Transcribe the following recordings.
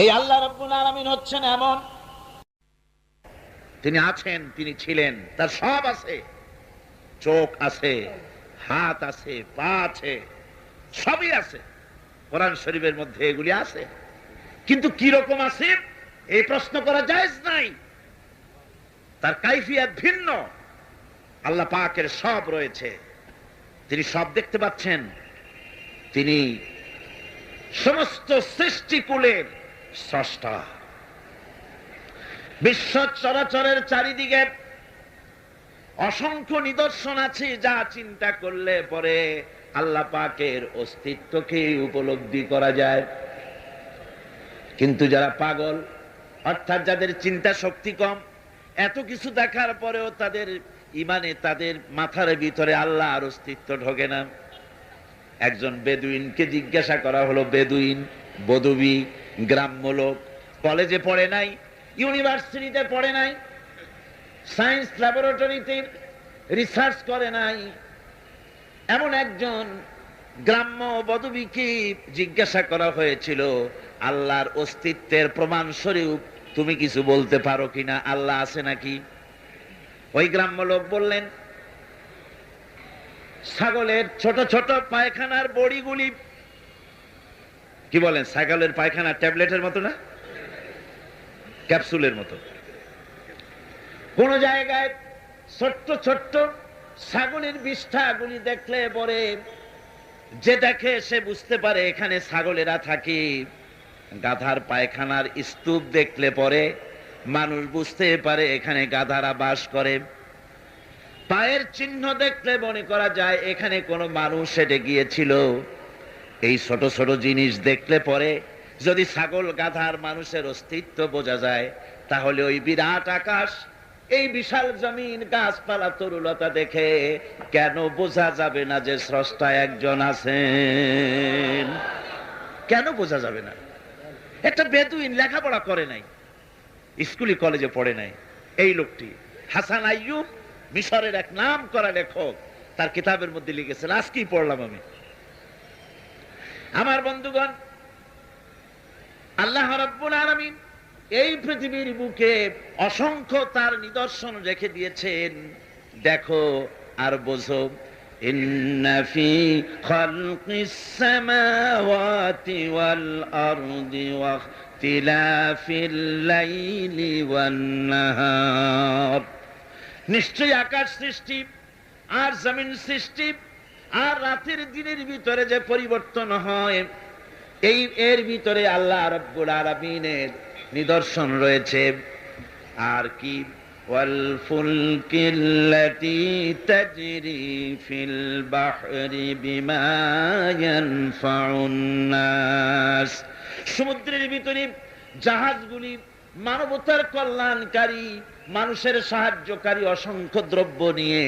এই আল্লাহ রাব্বুল আলামিন হচ্ছেন এমন, তিনি আছেন, তিনি ছিলেন, তার সব আছে। চোখ আছে, হাত আছে, পা আছে, সবই আছে। কোরআন শরীফের মধ্যে এগুলি আছে। কিন্তু কি রকম আছে এই প্রশ্ন করা জায়েজ নাই। তার কাইফিয়াত ভিন্ন। আল্লাহ পাকের সব রয়েছে, তিনি সব দেখতে পাচ্ছেন। তিনি সমস্ত সৃষ্টিকুলের স্রষ্টা। বিশ্ব চরাচরের চারিদিকে অসংখ্য নিদর্শন আছে, যা চিন্তা করলে পরে আল্লাহ পাকের অস্তিত্বকে উপলব্ধি করা যায়। কিন্তু যারা পাগল, অর্থাৎ যাদের চিন্তা শক্তি কম, এত কিছু দেখার পরেও তাদের ইমানে, তাদের মাথার ভিতরে আল্লাহর অস্তিত্ব ঢোকে না। একজন বেদুইনকে জিজ্ঞাসা করা হলো, বেদুইন, বদবি, গ্রাম্য লোক, কলেজে পড়ে নাই, ইউনিভার্সিটিতে পড়ে নাই, সায়েন্স ল্যাবরেটরিতে রিসার্চ করে নাই, এমন একজন গ্রাম্য বদবিকে জিজ্ঞাসা করা হয়েছিল, আল্লাহর অস্তিত্বের প্রমাণ স্বরূপ তুমি কিছু বলতে পারো কিনা, আল্লাহ আছে নাকি? ওই গ্রাম্য লোক বললেন, ছাগলের ছোট ছোট পায়খানার বড়িগুলি, কি বলেন, ছাগলের পায়খানা ট্যাবলেটের মতো না, ক্যাপসুলের মতো। কোন জায়গায় ছোট্ট ছোট্ট ছাগলের বিষ্ঠাগুলি দেখলে পরে যে দেখে সে বুঝতে পারে এখানে ছাগলেরা থাকে। গাধার পায়খানার স্তূপ দেখলে পরে মানুষ বুঝতে পারে এখানে গাধারা বাস করে। পায়ের চিহ্ন দেখলে মনে করা যায় এখানে কোনো মানুষ হেঁটে গিয়েছিল। এই ছোট ছোট জিনিস দেখলে পরে যদি ছাগল, গাধার, মানুষের অস্তিত্ব বোঝা যায়, তাহলে ওই বিরাট আকাশ, এই বিশাল জমিন, গাছপালা, তরুলতা দেখে কেন বোঝা যাবে না যে স্রষ্টা একজন আছেন? কেন বোঝা যাবে না? একটা বেদুইন, লেখাপড়া করে নাই, স্কুলে কলেজে পড়ে নাই, এই লোকটি হাসান আইয়ুব, মিশরের এক নাম করা লেখক, তার কিতাবের মধ্যে লিখেছেন, আজকেই পড়লাম আমি। আমার বন্ধুগণ, আল্লাহ রাব্বুল আলামিন এই পৃথিবীর বুকে অসংখ্য তার নিদর্শন রেখে দিয়েছেন। দেখো আর বোঝো, ইন্না ফি খালকিস সামাওয়াতি ওয়াল আরদি ওয়া ইখতিলাফিল লাইলি ওয়ান নাহার, নিশ্চয়ই আকাশ সৃষ্টি আর জমিন সৃষ্টি আর রাতের দিনের ভিতরে যে পরিবর্তন হয়, এর ভিতরে আল্লাহ রাব্বুল আলামিনের নিদর্শন রয়েছে। আর কি, ওয়াল ফুলকিল্লাতী তাজরি ফিল বাহরি বিমা ইয়ানফাউন নাস, সমুদ্রের ভিতরে জাহাজগুলি মানবতার কল্যাণকারী, মানুষের সাহায্যকারী অসংখ্য দ্রব্য নিয়ে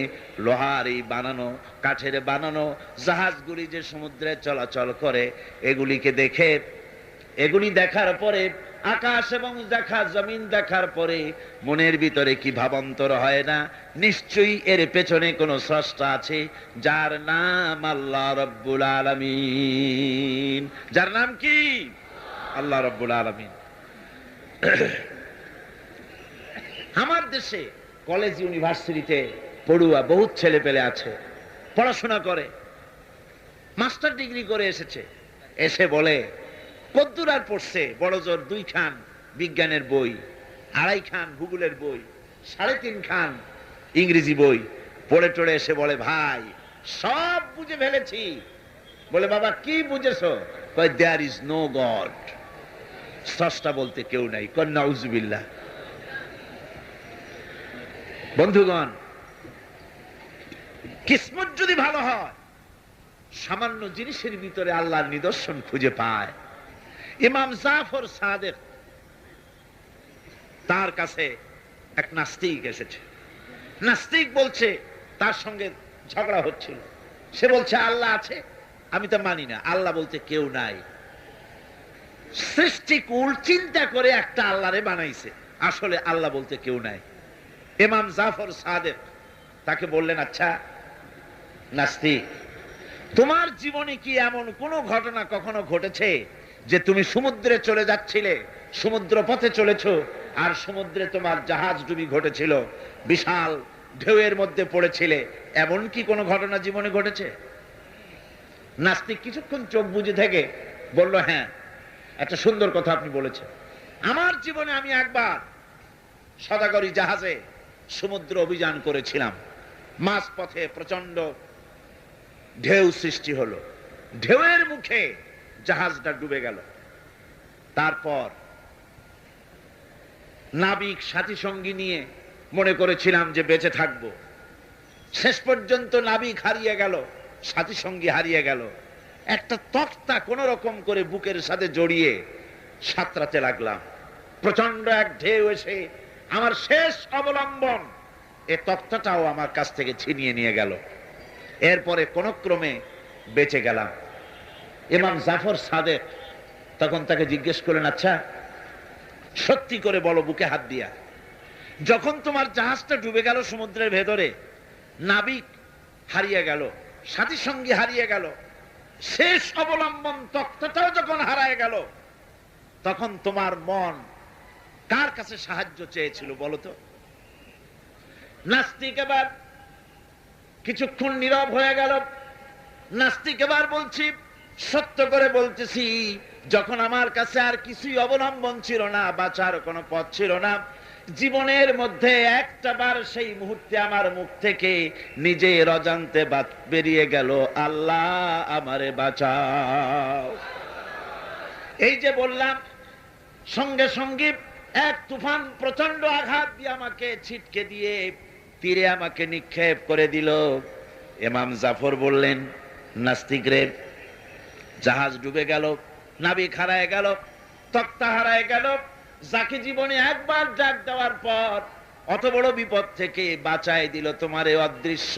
লোহার এই বানানো, কাঠের বানানো জাহাজগুলি যে সমুদ্রে চলাচল করে, এগুলিকে দেখে, এগুলি দেখার পরে, আকাশ এবং দেখা, জমিন দেখার পরে মনের ভিতরে কি ভাবান্তর হয় না? নিশ্চয়ই এর পেছনে কোনো স্রষ্টা আছে, যার নাম আল্লাহ রাব্বুল আলামিন। যার নাম কি? আল্লাহ রাব্বুল আলামিন। আমার দেশে কলেজ, ইউনিভার্সিটিতে পড়ুয়া বহুত ছেলে পেলে আছে, পড়াশোনা করে, মাস্টার ডিগ্রি করে এসেছে, এসে বলে কদ্দুর আর পড়ছে, বড় জোর 2 খান বিজ্ঞানের বই, 2.5 খান ভূগোলের বই, 3.5 খান ইংরেজি বই পড়ে টড়ে এসে বলে, ভাই সব বুঝে ফেলেছি। বলে, বাবা কি বুঝেছো? কয়, দেয়ার ইজ নো গড, স্রষ্টা বলতে কেউ নাই। কয়, নাউজুবিল্লাহ। বন্ধুগণ, কিসমত যদি ভালো হয়, সামান্য জিনিসের ভিতরে আল্লাহর নিদর্শন খুঁজে পায়। ইমাম জাফর সাদেক, তার কাছে এক নাস্তিক এসেছে। নাস্তিক বলছে, তার সঙ্গে ঝগড়া হচ্ছিল। সে বলছে আল্লাহ আছে, আমি তো মানি না, আল্লাহ বলতে কেউ নাই। সৃষ্টিকুল চিন্তা করে একটা আল্লাহরে বানাইছে, আসলে আল্লাহ বলতে কেউ নাই। ইমাম জাফর সাদেক তাকে বললেন, আচ্ছা নাস্তিক, তোমার জীবনে কি এমন কোন ঘটনা কখনো ঘটেছে যে তুমি সমুদ্রে চলে যাচ্ছিলে, সমুদ্র পথে চলেছো, আর সমুদ্রে তোমার জাহাজ ডুবি ঘটেছিল, বিশাল ঢেউয়ের মধ্যে পড়েছিলে, এমন কি কোনো ঘটনা জীবনে ঘটেছে? নাস্তিক কিছুক্ষণ চোখ বুজে থেকে বলল, হ্যাঁ, একটা সুন্দর কথা আপনি বলেছেন। আমার জীবনে আমি একবার সদাগরী জাহাজে সমুদ্র অভিযান করেছিলাম। মাঝ পথে প্রচন্ড ঢেউ সৃষ্টি হলো, ঢেউয়ের মুখে জাহাজটা ডুবে গেল। তারপর নাবিক সাথী সঙ্গী নিয়ে মনে করেছিলাম যে বেঁচে থাকব। শেষ পর্যন্ত নাবিক হারিয়ে গেল, সাথী সঙ্গী হারিয়ে গেল। একটা তক্তা কোন রকম করে বুকের সাথে জড়িয়ে সাঁতরাতে লাগলাম। প্রচন্ড এক ঢেউ এসে আমার শেষ অবলম্বন এ তক্তাটাও আমার কাছ থেকে ছিনিয়ে নিয়ে গেল। এরপরে কোন ক্রমে বেঁচে গেলাম। ইমাম জাফর সাদেক তখন তাকে জিজ্ঞেস করলেন, আচ্ছা সত্যি করে বলো, বুকে হাত দিয়া, যখন তোমার জাহাজটা ডুবে গেল সমুদ্রের ভেতরে, নাবিক হারিয়ে গেল, সাথী সঙ্গী হারিয়ে গেল, শেষ অবলম্বন তক্তাটাও যখন হারায় গেল, তখন তোমার মন কার কাছে সাহায্য চেয়েছিল বলো তো? নাস্তিক এবার কিছুক্ষণ নীরব হয়ে গেল। নাস্তিক এবার বলছি, সত্য করে বলতেছি, যখন আমার কাছে আর কিছুই অবলম্বন ছিল না, বাঁচার কোনো পথ ছিল না, জীবনের মধ্যে একটা বার সেই মুহূর্তে আমার মুখ থেকে নিজের অজান্তে বেরিয়ে গেল, আল্লাহ আমারে বাঁচাও। এই যে বললাম, সঙ্গে সঙ্গে এক তুফান প্রচন্ড আঘাত দিয়ে আমাকে ছিটকে দিয়ে তীরে আমাকে নিক্ষেপ করে দিল। ইমাম জাফর বললেন, নাস্তিক রে, জাহাজ ডুবে গেল, নাবিক হারায় গেল, তক্তা হারায় গেল, যাকে জীবনে একবার ডাক দেওয়ার পর অত বড় বিপদ থেকে বাঁচায় দিল তোমার এই অদৃশ্য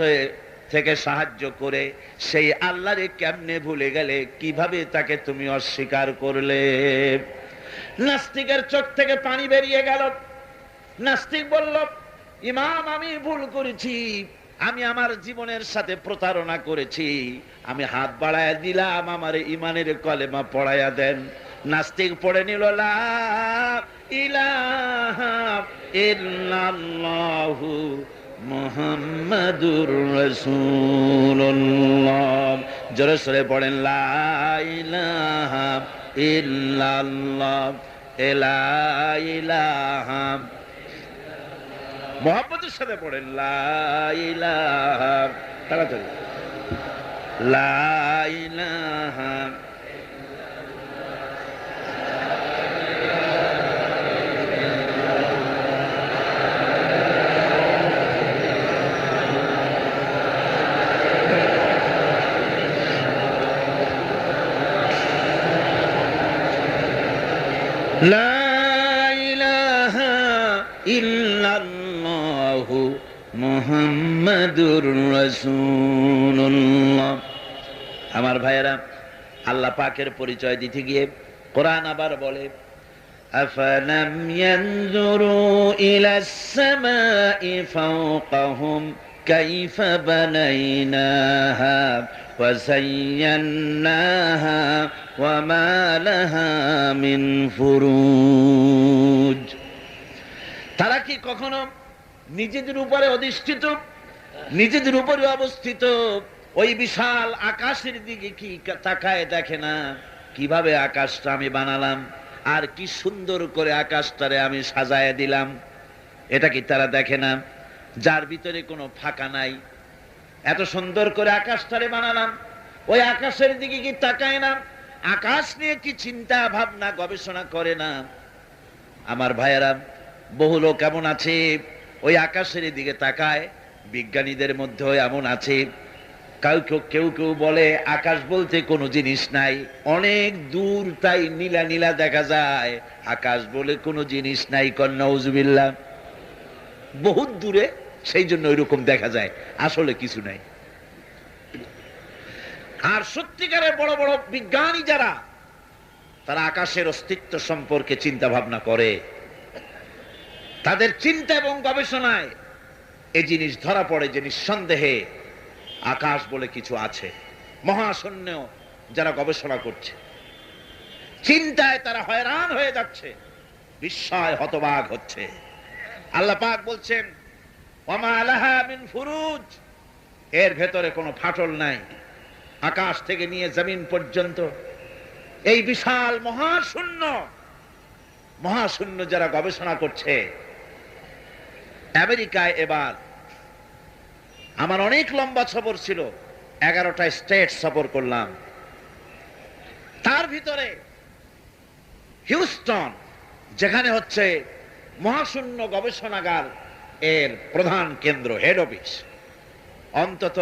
থেকে সাহায্য করে, সেই আল্লাহরে কেমনে ভুলে গেলে? কিভাবে তাকে তুমি অস্বীকার করলে? নাস্তিকের চোখ থেকে পানি বেরিয়ে গেল। নাস্তিক বলল, ইমাম, আমি ভুল করেছি, আমি আমার জীবনের সাথে প্রতারণা করেছি, আমি হাত বাড়ায় দিলাম, আমার ইমানের কলেমা পড়াইয়া দেন। নাস্তিক পড়ে নিল, লা ইলাহা ইল্লাল্লাহু মুহাম্মাদুর রাসূলুল্লাহ। জোরে সোরে পড়েন, লা ইলাহা ইল্লাল্লাহ, লা ইলাহা, মুহাম্মাদের সাথে পড়েন, লা ইলাহা, তাড়াতাড়ি, লা ইলাহা লা ইলাহা ইল্লাল্লাহু মুহাম্মাদুর রাসূলুল্লাহ। আমার ভাইয়েরা, আল্লাহ পাকের পরিচয় দিতে গিয়ে কোরআন আবার বলে, আফালাম ইয়ানজুরু ইলাস সামাই ফাওকাহুম কাইফা বানাইনাহা ওয়া যায়্যানাহা ওয়া মা লাহা মিন ফুরুজ। তারা কি কখনো নিজেদের উপরে অধিষ্ঠিত, নিজেদের উপরে অবস্থিত ওই বিশাল আকাশের দিকে কি তাকায় দেখে না? কিভাবে আকাশটা আমি বানালাম, আর কি সুন্দর করে আকাশটারে আমি সাজায় দিলাম, এটা কি তারা দেখে না? যার ভিতরে কোনো ফাঁকা নাই, এত সুন্দর করে আকাশটারে বানালাম, ওই আকাশের দিকে কি তাকায় না? আকাশ নিয়ে কি চিন্তা ভাবনা গবেষণা করে না? আমার ভাইয়েরা, বহু লোক এমন আছে ওই আকাশের দিকে তাকায়। বিজ্ঞানীদের মধ্যেও এমন আছে, কেউ কেউ বলে আকাশ বলতে কোনো জিনিস নাই, অনেক দূর, তাই নীলা নীলা দেখা যায়, আকাশ বলে কোনো জিনিস নাই। নাউজুবিল্লাহ, বহুত দূরে, সেই জন্য ওইরকম দেখা যায়, আসলে কিছু নাই। আর সত্যিকারের বড় বড় বিজ্ঞানী যারা, তারা আকাশের অস্তিত্ব সম্পর্কে চিন্তা ভাবনা করে, তাদের চিন্তা এবং গবেষণায় এই জিনিস ধরা পড়ে যে নিঃসন্দেহে আকাশ বলে কিছু আছে। মহাশূন্য যারা গবেষণা করছে, চিন্তায় তারা হয়রান হয়ে যাচ্ছে, বিস্ময় হতবাক হচ্ছে। আল্লাহ পাক বলছেন ওয়ামা লাহা মিন ফুরুজ, এর ভেতরে কোনো ফাটল নাই। আকাশ থেকে নিয়ে জমিন পর্যন্ত এই বিশাল মহাশূন্য, মহাশূন্য যারা গবেষণা করছে। আমেরিকায় এবার আমার অনেক লম্বা সফর ছিল, 11টা স্টেট সফর করলাম। তার ভিতরে হিউস্টন, যেখানে হচ্ছে মহাশূন্য গবেষণাগার এর প্রধান কেন্দ্র, হেড অফিস, অন্তত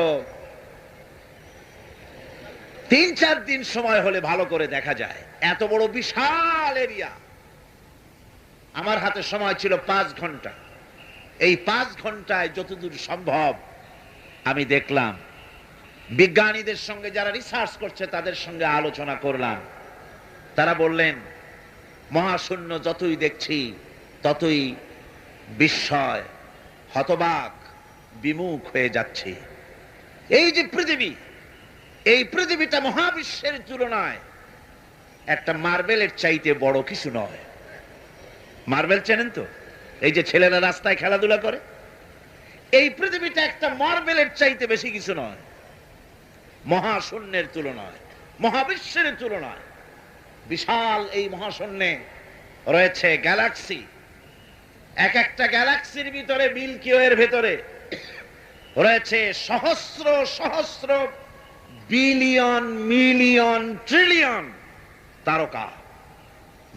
3-4 দিন সময় হলে ভালো করে দেখা যায়। এত বড় বিশাল এরিয়া। আমার হাতে সময় ছিল 5 ঘন্টা। এই 5 ঘন্টায় যতদূর সম্ভব আমি দেখলাম, বিজ্ঞানীদের সঙ্গে যারা রিসার্চ করছে তাদের সঙ্গে আলোচনা করলাম। তারা বললেন মহাশূন্য যতই দেখছি ততই বিস্ময়, হতবাক, বিমুখ হয়ে যাচ্ছে। এই যে পৃথিবী, এই পৃথিবীটা মহাবিশ্বের তুলনায় একটা মার্বেলের চাইতে বড় কিছু নয়। মার্বেল চেনেন তো? এই যে ছেলেরা রাস্তায় খেলাধুলা করে, এই পৃথিবীটা একটা মার্বেলের চাইতে বেশি কিছু নয় মহাশূন্যের তুলনায়, মহাবিশ্বের তুলনায়। বিশাল এই মহাশূন্যে রয়েছে গ্যালাক্সি। এক একটা গ্যালাক্সির ভিতরে, মিল্কি ওয়ের ভেতরে রয়েছে সহস্র সহস্র বিলিয়ন মিলিয়ন ট্রিলিয়ন তারকা।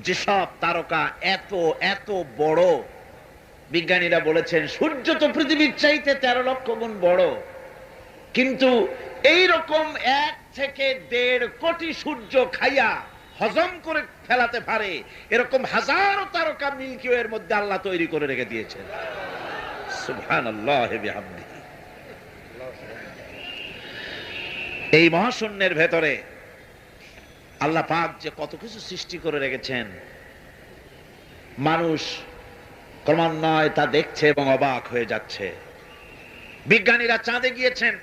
যেসব তারকা এত এত বড়, বিজ্ঞানীরা বলেছেন সূর্য তো পৃথিবীর চাইতে 13 লক্ষ গুণ বড়, কিন্তু এই রকম 1 থেকে 1.5 কোটি সূর্য খাইয়া হজম করে ফেলাতে পারে এরকম হাজারো তারকা মিল্কি ওয়ের মধ্যে আল্লাহ তৈরি করে রেখে দিয়েছেন। সুবহানাল্লাহি বিহামদিহি। এই মহাশূন্যের ভেতরে আল্লাহ পাক যে কত কিছু সৃষ্টি করে রেখেছেন, মানুষ ক্রমান্বয়ে তা দেখছে এবং অবাক হয়ে যাচ্ছে। বিজ্ঞানীরা চাঁদে গিয়েছেন,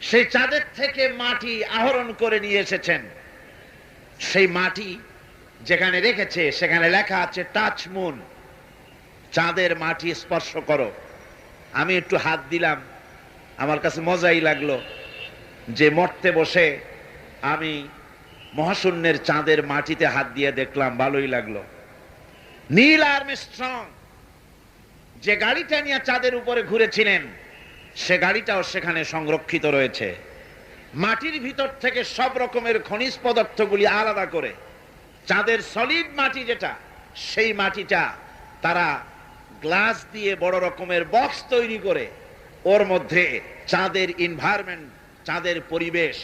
সেই চাঁদের থেকে মাটি আহরণ করে নিয়ে এসেছেন। সেই মাটি যেখানে রেখেছে সেখানে লেখা আছে টাচ মুন, চাঁদের মাটি স্পর্শ করো। আমি একটু হাত দিলাম, আমার কাছে মজাই লাগলো যে মরতে বসে আমি মহাশূন্যের চাঁদের মাটিতে হাত দিয়ে দেখলাম, ভালোই লাগলো। নীল আর্মস্ট্রং যে গাড়িটা নিয়ে চাঁদের উপরে ঘুরেছিলেন, সে গাড়িটাও সেখানে সংরক্ষিত রয়েছে। মাটির ভিতর থেকে সব রকমের খনিজ পদার্থগুলি আলাদা করে চাঁদের সলিড মাটি যেটা, সেই মাটিটা তারা গ্লাস দিয়ে বড় রকমের বক্স তৈরি করে ওর মধ্যে চাঁদের এনভায়রনমেন্ট, চাঁদের পরিবেশ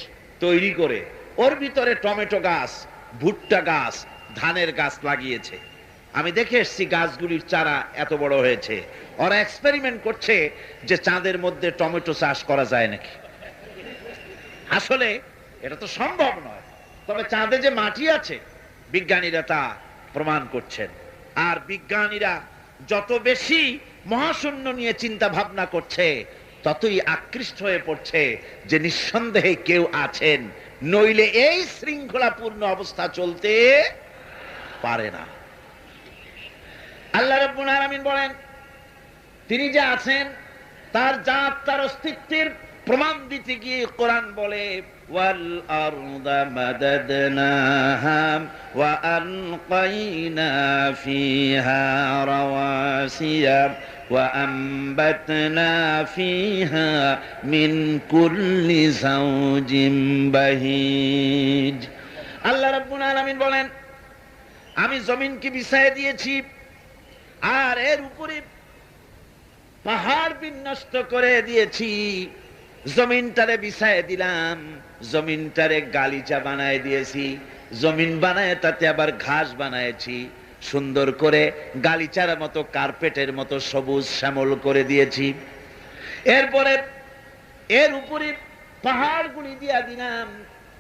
তৈরি করে ওর ভিতরে টমেটো গাছ, ভুট্টা গাছ, ধানের গাছ লাগিয়েছে। আমি দেখে এসেছি গাছগুলির চারা এত বড় হয়েছে। ওরা এক্সপেরিমেন্ট করছে যে চাঁদের মধ্যে টমেটো চাষ করা যায় নাকি। আসলে এটা তো সম্ভব নয়, তবে চাঁদে যে মাটি আছে বিজ্ঞানীরা তা প্রমাণ করছেন। আর বিজ্ঞানীরা যত বেশি মহাশূন্য নিয়ে চিন্তা ভাবনা করছে ততই আকৃষ্ট হয়ে পড়ছে যে নিঃসন্দেহে কেউ আছেন, নইলে এই শৃঙ্খলাপূর্ণ অবস্থা চলতে পারে না। আল্লাহ রাব্বুল আলামিন বলেন তিনি যে আছেন তার জাত, তার অস্তিত্বের প্রমাণ দিতে গিয়ে কোরআন বলে ওয়াল আরদা মাদাদনাহা ওয়া আলকাইনা ফিহা রাওয়াসিয়া ওয়া আমবাতনা ফিহা মিন কুল্লি যাওজিন বাহিজ। আল্লাহ রাব্বুল আলামিন বলেন আমি জমিনকে বিছায় দিয়েছি আর এর উপরে পাহাড় বিন্যস্ত করে দিয়েছি। জমিনটারে বিছায় দিলাম, জমিনটারে গালিচা বানায় দিয়েছি, জমিন বানায় তাতে আবার ঘাস বানায়েছি, সুন্দর করে গালিচার মতো কার্পেটের মতো সবুজ শ্যামল করে দিয়েছি। এরপরে এর উপরে পাহাড়গুলি দিয়া দিলাম,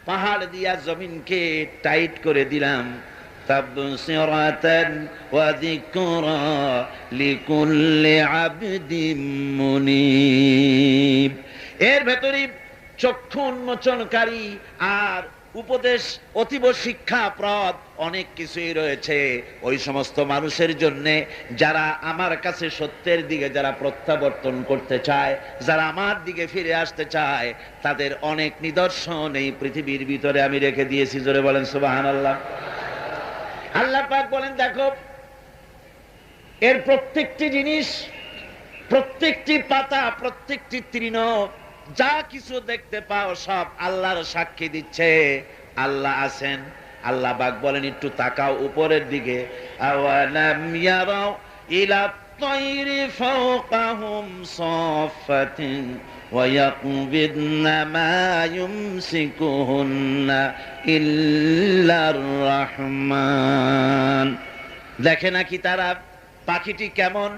পাহাড় দিয়া জমিনকে টাইট করে দিলাম। তাবসিরাতান ওয়া যিকরা লিকুল্লি আবদিন মুনীব। এর ভেতরে চক্ষু উন্মোচনকারী আর উপদেশ, অতীব শিক্ষাপ্রদ অনেক কিছুই রয়েছে ওই সমস্ত মানুষের জন্য যারা আমার কাছে সত্যের দিকে যারা প্রত্যাবর্তন করতে চায়, যারা আমার দিকে ফিরে আসতে চায়, তাদের অনেক নিদর্শন এই পৃথিবীর ভিতরে আমি রেখে দিয়েছি। জোরে বলেন সুবহানাল্লাহ। আল্লাহ পাক বলেন, দেখো এর প্রত্যেকটি জিনিস, প্রত্যেকটি পাতা, প্রত্যেকটি তৃণ, যা কিছু দেখতে পাও সব আল্লাহর সাক্ষী দিচ্ছে আল্লাহ আছেন। আল্লাহ পাক বলেন, একটু তাকাও উপরের দিকে। আওয়ালাম ইয়ারাও ইলা তায়রি ফাওকাহুম সাফাতিন ওয়া ইয়াকবিদনা মা ইউমসিকুহুন্না ইল্লার রহমান। দেখে নাকি তারা পাখিটি কেমন,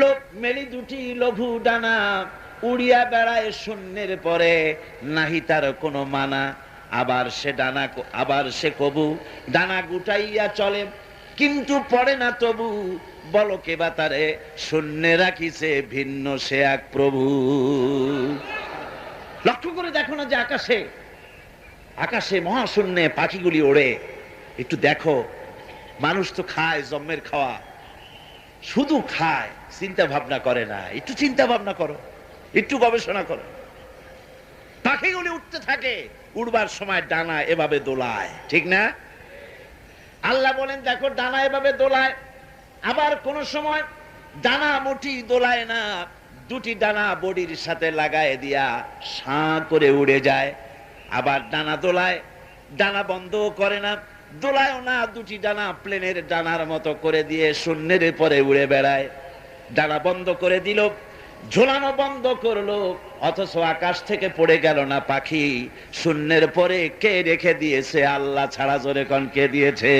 লোক মেলি দুটি লঘু ডানা, উড়িয়া বেড়ায় শূন্যের পরে, নাহি তার কোনো মানা। আবার সে কবু ডানা গুটাইয়া চলে, কিন্তু পড়ে না তবু, বলো কে বা তারে শূন্যে রাখিছে ভিন্ন সে এক প্রভু। লক্ষ্য করে দেখো না যে আকাশে মহাশূন্যে পাখিগুলি ওড়ে। একটু দেখো, মানুষ তো খায় জন্মের খাওয়া, শুধু খায়, চিন্তা ভাবনা করে না। একটু চিন্তা ভাবনা করো, একটু গবেষণা করো। পাখিগুলি উঠতে থাকে, উড়বার সময় ডানা এভাবে দোলায়, ঠিক না? আল্লাহ বলেন, দেখো ডানা এভাবে দোলায়। আবার কোন সময় ডানা মোটি দোলায় না, দুটি ডানা বডির সাথে লাগায় দিয়া সাঁ করে উড়ে যায়। আবার ডানা দোলায়, ডানা বন্ধ করে না, দোলায়ও না, দুটি ডানা প্লেনের ডানার মতো করে দিয়ে শূন্যের পরে উড়ে বেড়ায়। ডানা বন্ধ করে দিল, ঝোলানো বন্ধ করলো, অথচ আকাশ থেকে পড়ে গেল না পাখি। শূন্যের পরে কে রেখে দিয়েছে? আল্লাহ ছাড়া। জোরে কোন কে দিয়েছে?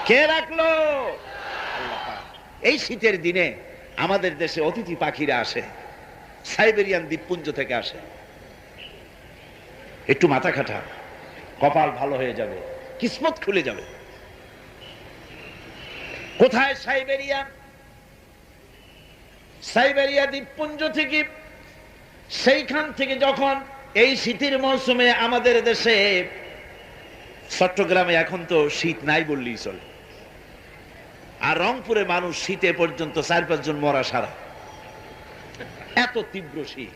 কে রাখলো? এই শীতের দিনে আমাদের দেশে অতিথি পাখিরা আসে, সাইবেরিয়ান দ্বীপপুঞ্জ থেকে আসে। একটু মাথা খাটা, কপাল ভালো হয়ে যাবে, কিসমত খুলে যাবে। কোথায়? সাইবেরিয়া দ্বীপপুঞ্জ থেকে। সেইখান থেকে যখন এই শীতের মৌসুমে আমাদের দেশে, চট্টগ্রামে এখন তো শীত নাই বললেই চলে, আর রংপুরে মানুষ শীতে পর্যন্ত 4-5 জন মরা সারা, এত তীব্র শীত।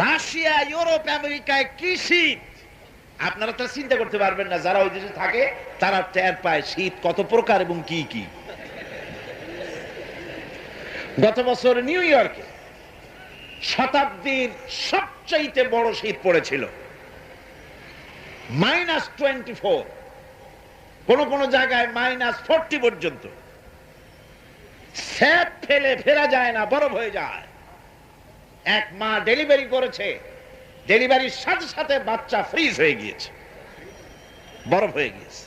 রাশিয়া, ইউরোপ, আমেরিকায় কি শীত আপনারা তো চিন্তা করতে পারবেন না। যারা ওই দেশে থাকে তারা টের পায় শীত কত প্রকার এবং কি কি। গত বছর নিউ ইয়র্কে শতাব্দীর সবচাইতে বড় শীত পড়েছিল, -24, কোন কোন জায়গায় -40 পর্যন্ত। স্যাপ ফেলে ফেরা যায় না, বরফ হয়ে যায়। এক মা ডেলিভারি করেছে, ডেলিভারির সাথে সাথে বাচ্চা ফ্রিজ হয়ে গিয়েছে, বরফ হয়ে গিয়েছে।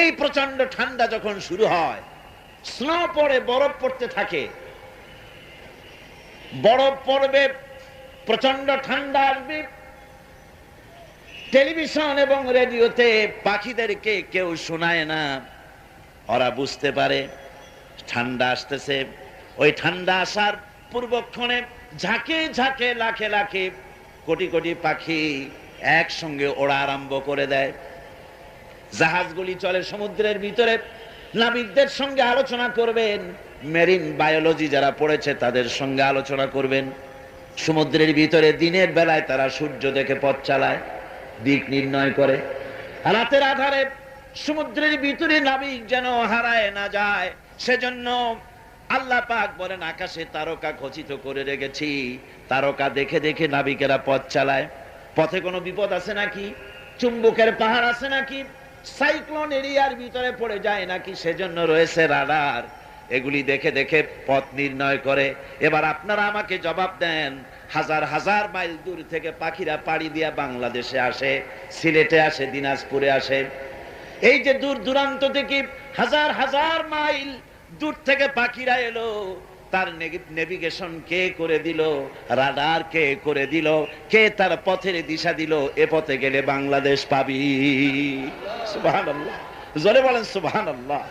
এই প্রচন্ড ঠান্ডা যখন শুরু হয়, স্নো পড়ে, বরফ পড়তে থাকে, বরফ পড়বে, প্রচন্ড ঠান্ডা আসবে। টেলিভিশন এবং রেডিওতে পাখিদেরকে কেউ শোনায় না, ওরা বুঝতে পারে ঠান্ডা আসতেছে। ওই ঠান্ডা আসার পূর্বক্ষণে ঝাঁকে ঝাঁকে, লাখে লাখে, কোটি কোটি পাখি একসঙ্গে ওড়া আরম্ভ করে দেয়। জাহাজগুলি চলে সমুদ্রের ভিতরে, নাবিকদের সঙ্গে আলোচনা করবেন, মেরিন বায়োলজি যারা পড়েছে তাদের সঙ্গে আলোচনা করবেন। সমুদ্রের ভিতরে দিনের বেলায় তারা সূর্য দেখে পথ চালায়, দিক নির্ণয় করে। রাতের আধারে সমুদ্রের ভিতরে নাবিক যেন হারায় না যায়, সেজন্য আল্লাহ পাক বলেন, আকাশে তারকা খচিত করে রেখেছি, তারকা দেখে দেখে নাবিকেরা পথ চালায়। পথে কোনো বিপদ আছে নাকি? চুম্বকের পাহাড় আছে নাকি? সাইক্লোন এরিয়ার ভিতরে পড়ে যায় নাকি? সেজন্য রয়েছে রাডার, এগুলি দেখে দেখে পথ নির্ণয় করে। এবার আপনারা আমাকে জবাব দেন, হাজার হাজার মাইল দূর থেকে পাখিরা পাড়ি দিয়া বাংলাদেশে আসে, সিলেটে আসে, দিনাজপুরে আসে। এই যে দূর দূরান্ত থেকে হাজার হাজার মাইল দূর থেকে পাখিরা এলো, তার নেভিগেশন কে করে দিল? রাডার কে করে দিল? কে তার পথের দিশা দিল? এ পথে গেলে বাংলাদেশ পাবি। সুবহানাল্লাহ, জোরে বলেন সুবহানাল্লাহ।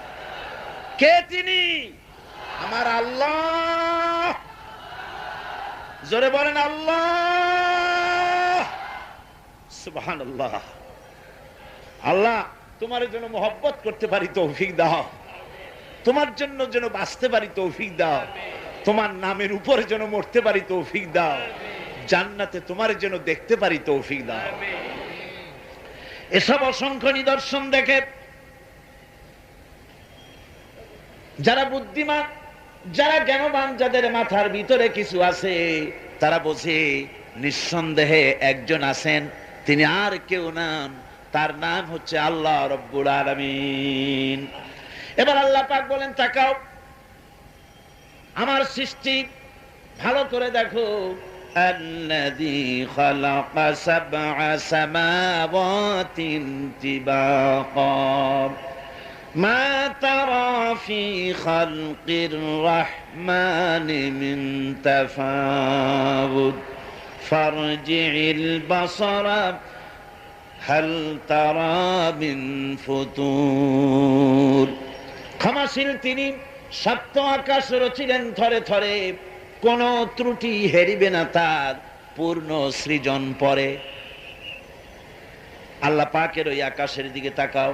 কে তিনি? আমার আল্লাহ। জোরে বলেন আল্লাহ। সুবহানাল্লাহ। আল্লাহ তোমার জন্য মহব্বত করতে পারি তৌফিক দাও, তোমার জন্য যেন বাঁচতে পারি তৌফিক দাও, তোমার নামের উপরে যেন মরতে পারি তৌফিক দাও, জান্নাতে তোমার যেন দেখতে পারি তৌফিক দাও। এসব অসংখ্য নিদর্শন দেখে যারা বুদ্ধিমান, যারা জ্ঞানবান, যাদের মাথার ভিতরে কিছু আছে, তারা বোঝে নিঃসন্দেহে একজন আছেন, তিনি আর কেউ নাম, তার নাম হচ্ছে আল্লাহ রব্বুল আলামিন। এবার আল্লাহ পাক বলেন, তাকাও আমার সৃষ্টি ভালো করে দেখো। আল্লাযী খালাকা সাবআ সামাওয়াতিন তিবাকা মা তারা ফি খালকির রাহমানি মিন তাফাউত ফারজি'ল বাসারা হাল তারা মিন ফুতুর। ক্ষমাশীল তিনি, সপ্ত আকাশ রচিলেন থরে থরে, কোন ত্রুটি হেরিবে না তার পূর্ণ সৃজন পরে। আল্লাহ পাকের ওই আকাশের দিকে তাকাও,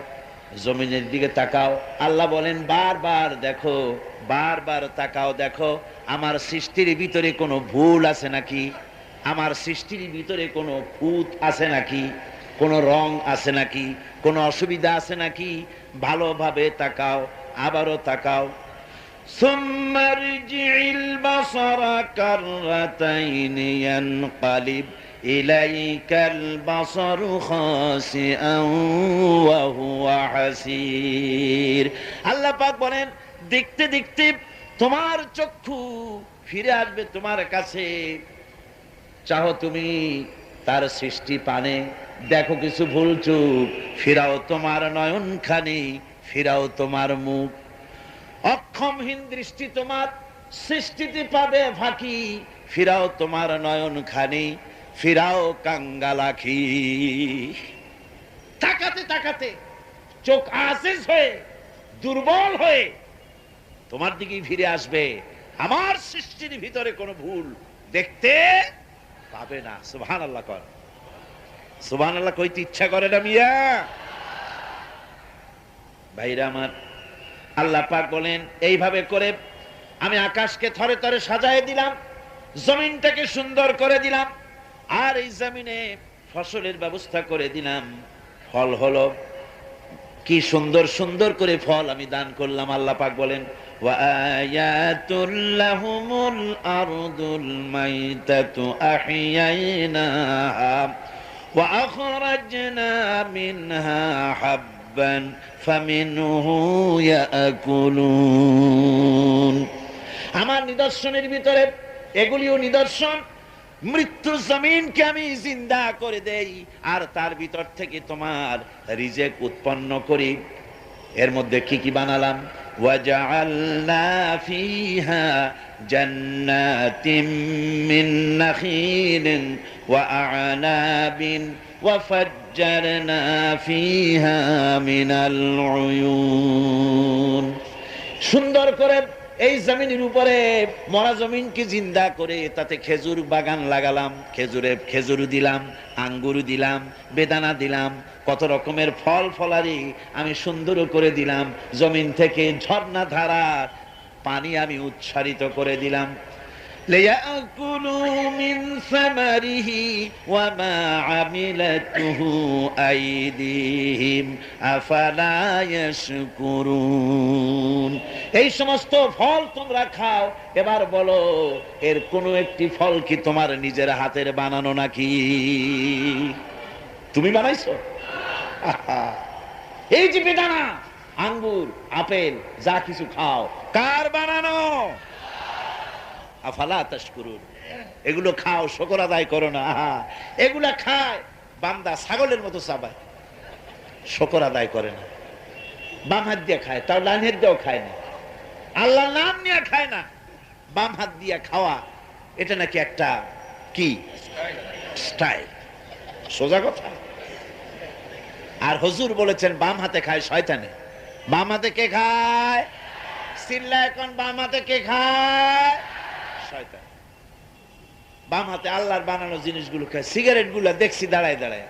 জমিনের দিকে তাকাও। আল্লাহ বলেন বারবার দেখো, বারবার তাকাও, দেখো আমার সৃষ্টির ভিতরে কোনো ভুল আছে নাকি, আমার সৃষ্টির ভিতরে কোনো খুঁত আছে নাকি, কোনো রং আছে নাকি, কোনো অসুবিধা আছে নাকি, ভালোভাবে তাকাও, আবারও তাকাও। সুম্মা রজি'ল বাসারা কাররাতাইনি ইয়ানকালিব ইলাইকাল বাসারু খাসিআন ওয়া হুয়া হাসির। আল্লাহ পাক বলেন দেখতে দেখতে তোমার চক্ষু ফিরে আসবে তোমার কাছে। চাহো তুমি তার সৃষ্টি পানে, দেখো কিছু ভুল চুক, ফিরাও তোমার নয়নখানি, ফিরাও তোমার মুখ। অক্ষমহীন দৃষ্টি তোমার সৃষ্টিতে পাবে ফাঁকি, ফিরাও তোমার নয়নখানি, ফিরাও কাঙ্গালাখি। তাকাতে তাকাতে চোখ আজিজ হয়ে, দুর্বল হয়ে তোমার দিকেই ফিরে আসবে। আমার সৃষ্টির ভিতরে কোনো ভুল দেখতে পাবে না। সুবহানাল্লাহ কর, সুবহানাল্লাহ কইতে ইচ্ছা করে না মিয়া ভাইরা আমার। আল্লাহ পাক বলেন এইভাবে করে আমি আকাশকে থরে থরে সাজায় দিলাম, জমিনটাকে সুন্দর করে দিলাম, আর এই জমিনে ফসলের ব্যবস্থা করে দিলাম। ফল হলো, কি সুন্দর সুন্দর করে ফল আমি দান করলাম। আল্লাহ পাক বলেন ওয়া আয়াতুল লাহুমুল আরদুল মাইতাতু আহইয়াইনাহা ওয়া আখরাজনা মিনহা হাব্বান ফামিনহু ইয়াকুলুন। আমার নিদর্শনের ভিতরে এগুলিও নিদর্শন। মৃত্যু জমিনকে আমি জিন্দা করে দেই, আর তার ভিতর থেকে তোমার রিজেক উৎপন্ন করি। এর মধ্যে কি কি বানালাম? ওয়াজআলনা ফিহা জান্নাতিম মিন নাখিলিন ওয়া আ'নাবিন ওয়া ফাজ্জারনা ফিহা মিনাল উয়ুন। সুন্দর করে এই জমিনের উপরে মরা জমিনকে জিন্দা করে তাতে খেজুর বাগান লাগালাম, খেজুর দিলাম, আঙ্গুর দিলাম, বেদানা দিলাম, কত রকমের ফল ফলারি আমি সুন্দর করে দিলাম। জমিন থেকে ঝর্ণা ধারার পানি আমি উচ্ছারিত করে দিলাম। লিয়াকুলু মিন সামারিহি ওয়া মা আমিলাতুহু আইদিহিম আফালা ইয়াশকুরুন। এই সমস্ত ফল তোমরা খাও। এবার বলো এর কোন একটি ফল কি তোমার নিজের হাতের বানানো নাকি? তুমি বানাইছো? এই যে বেদানা, আঙ্গুর, আপেল যা কিছু খাও, কার বানানো? আফালা তাশকুরুন। এগুলো খাও, শুকর আদায় করো না। এগুলা খায় বান্দা ছাগলের মতো চাবায়, শুকর আদায় করে না। বাম হাত দিয়ে খায়, তাও ডান হাত দিয়েও খায় না। আল্লাহর নাম নিয়ে খায় না, বাম হাত দিয়ে খাওয়া এটা নাকি একটা কি স্টাইল, সোজা কথা। আর হুজুর বলেছেন বাম হাতে খায় শয়তানে। বাম হাতে কে খায়? চিল্লা এখন, বাম হাতে কে খায়? শয়তান। বাম হাতে আল্লাহর বানানো জিনিসগুলো খায়। সিগারেট গুলা দেখছি দাঁড়ায় দাঁড়ায়,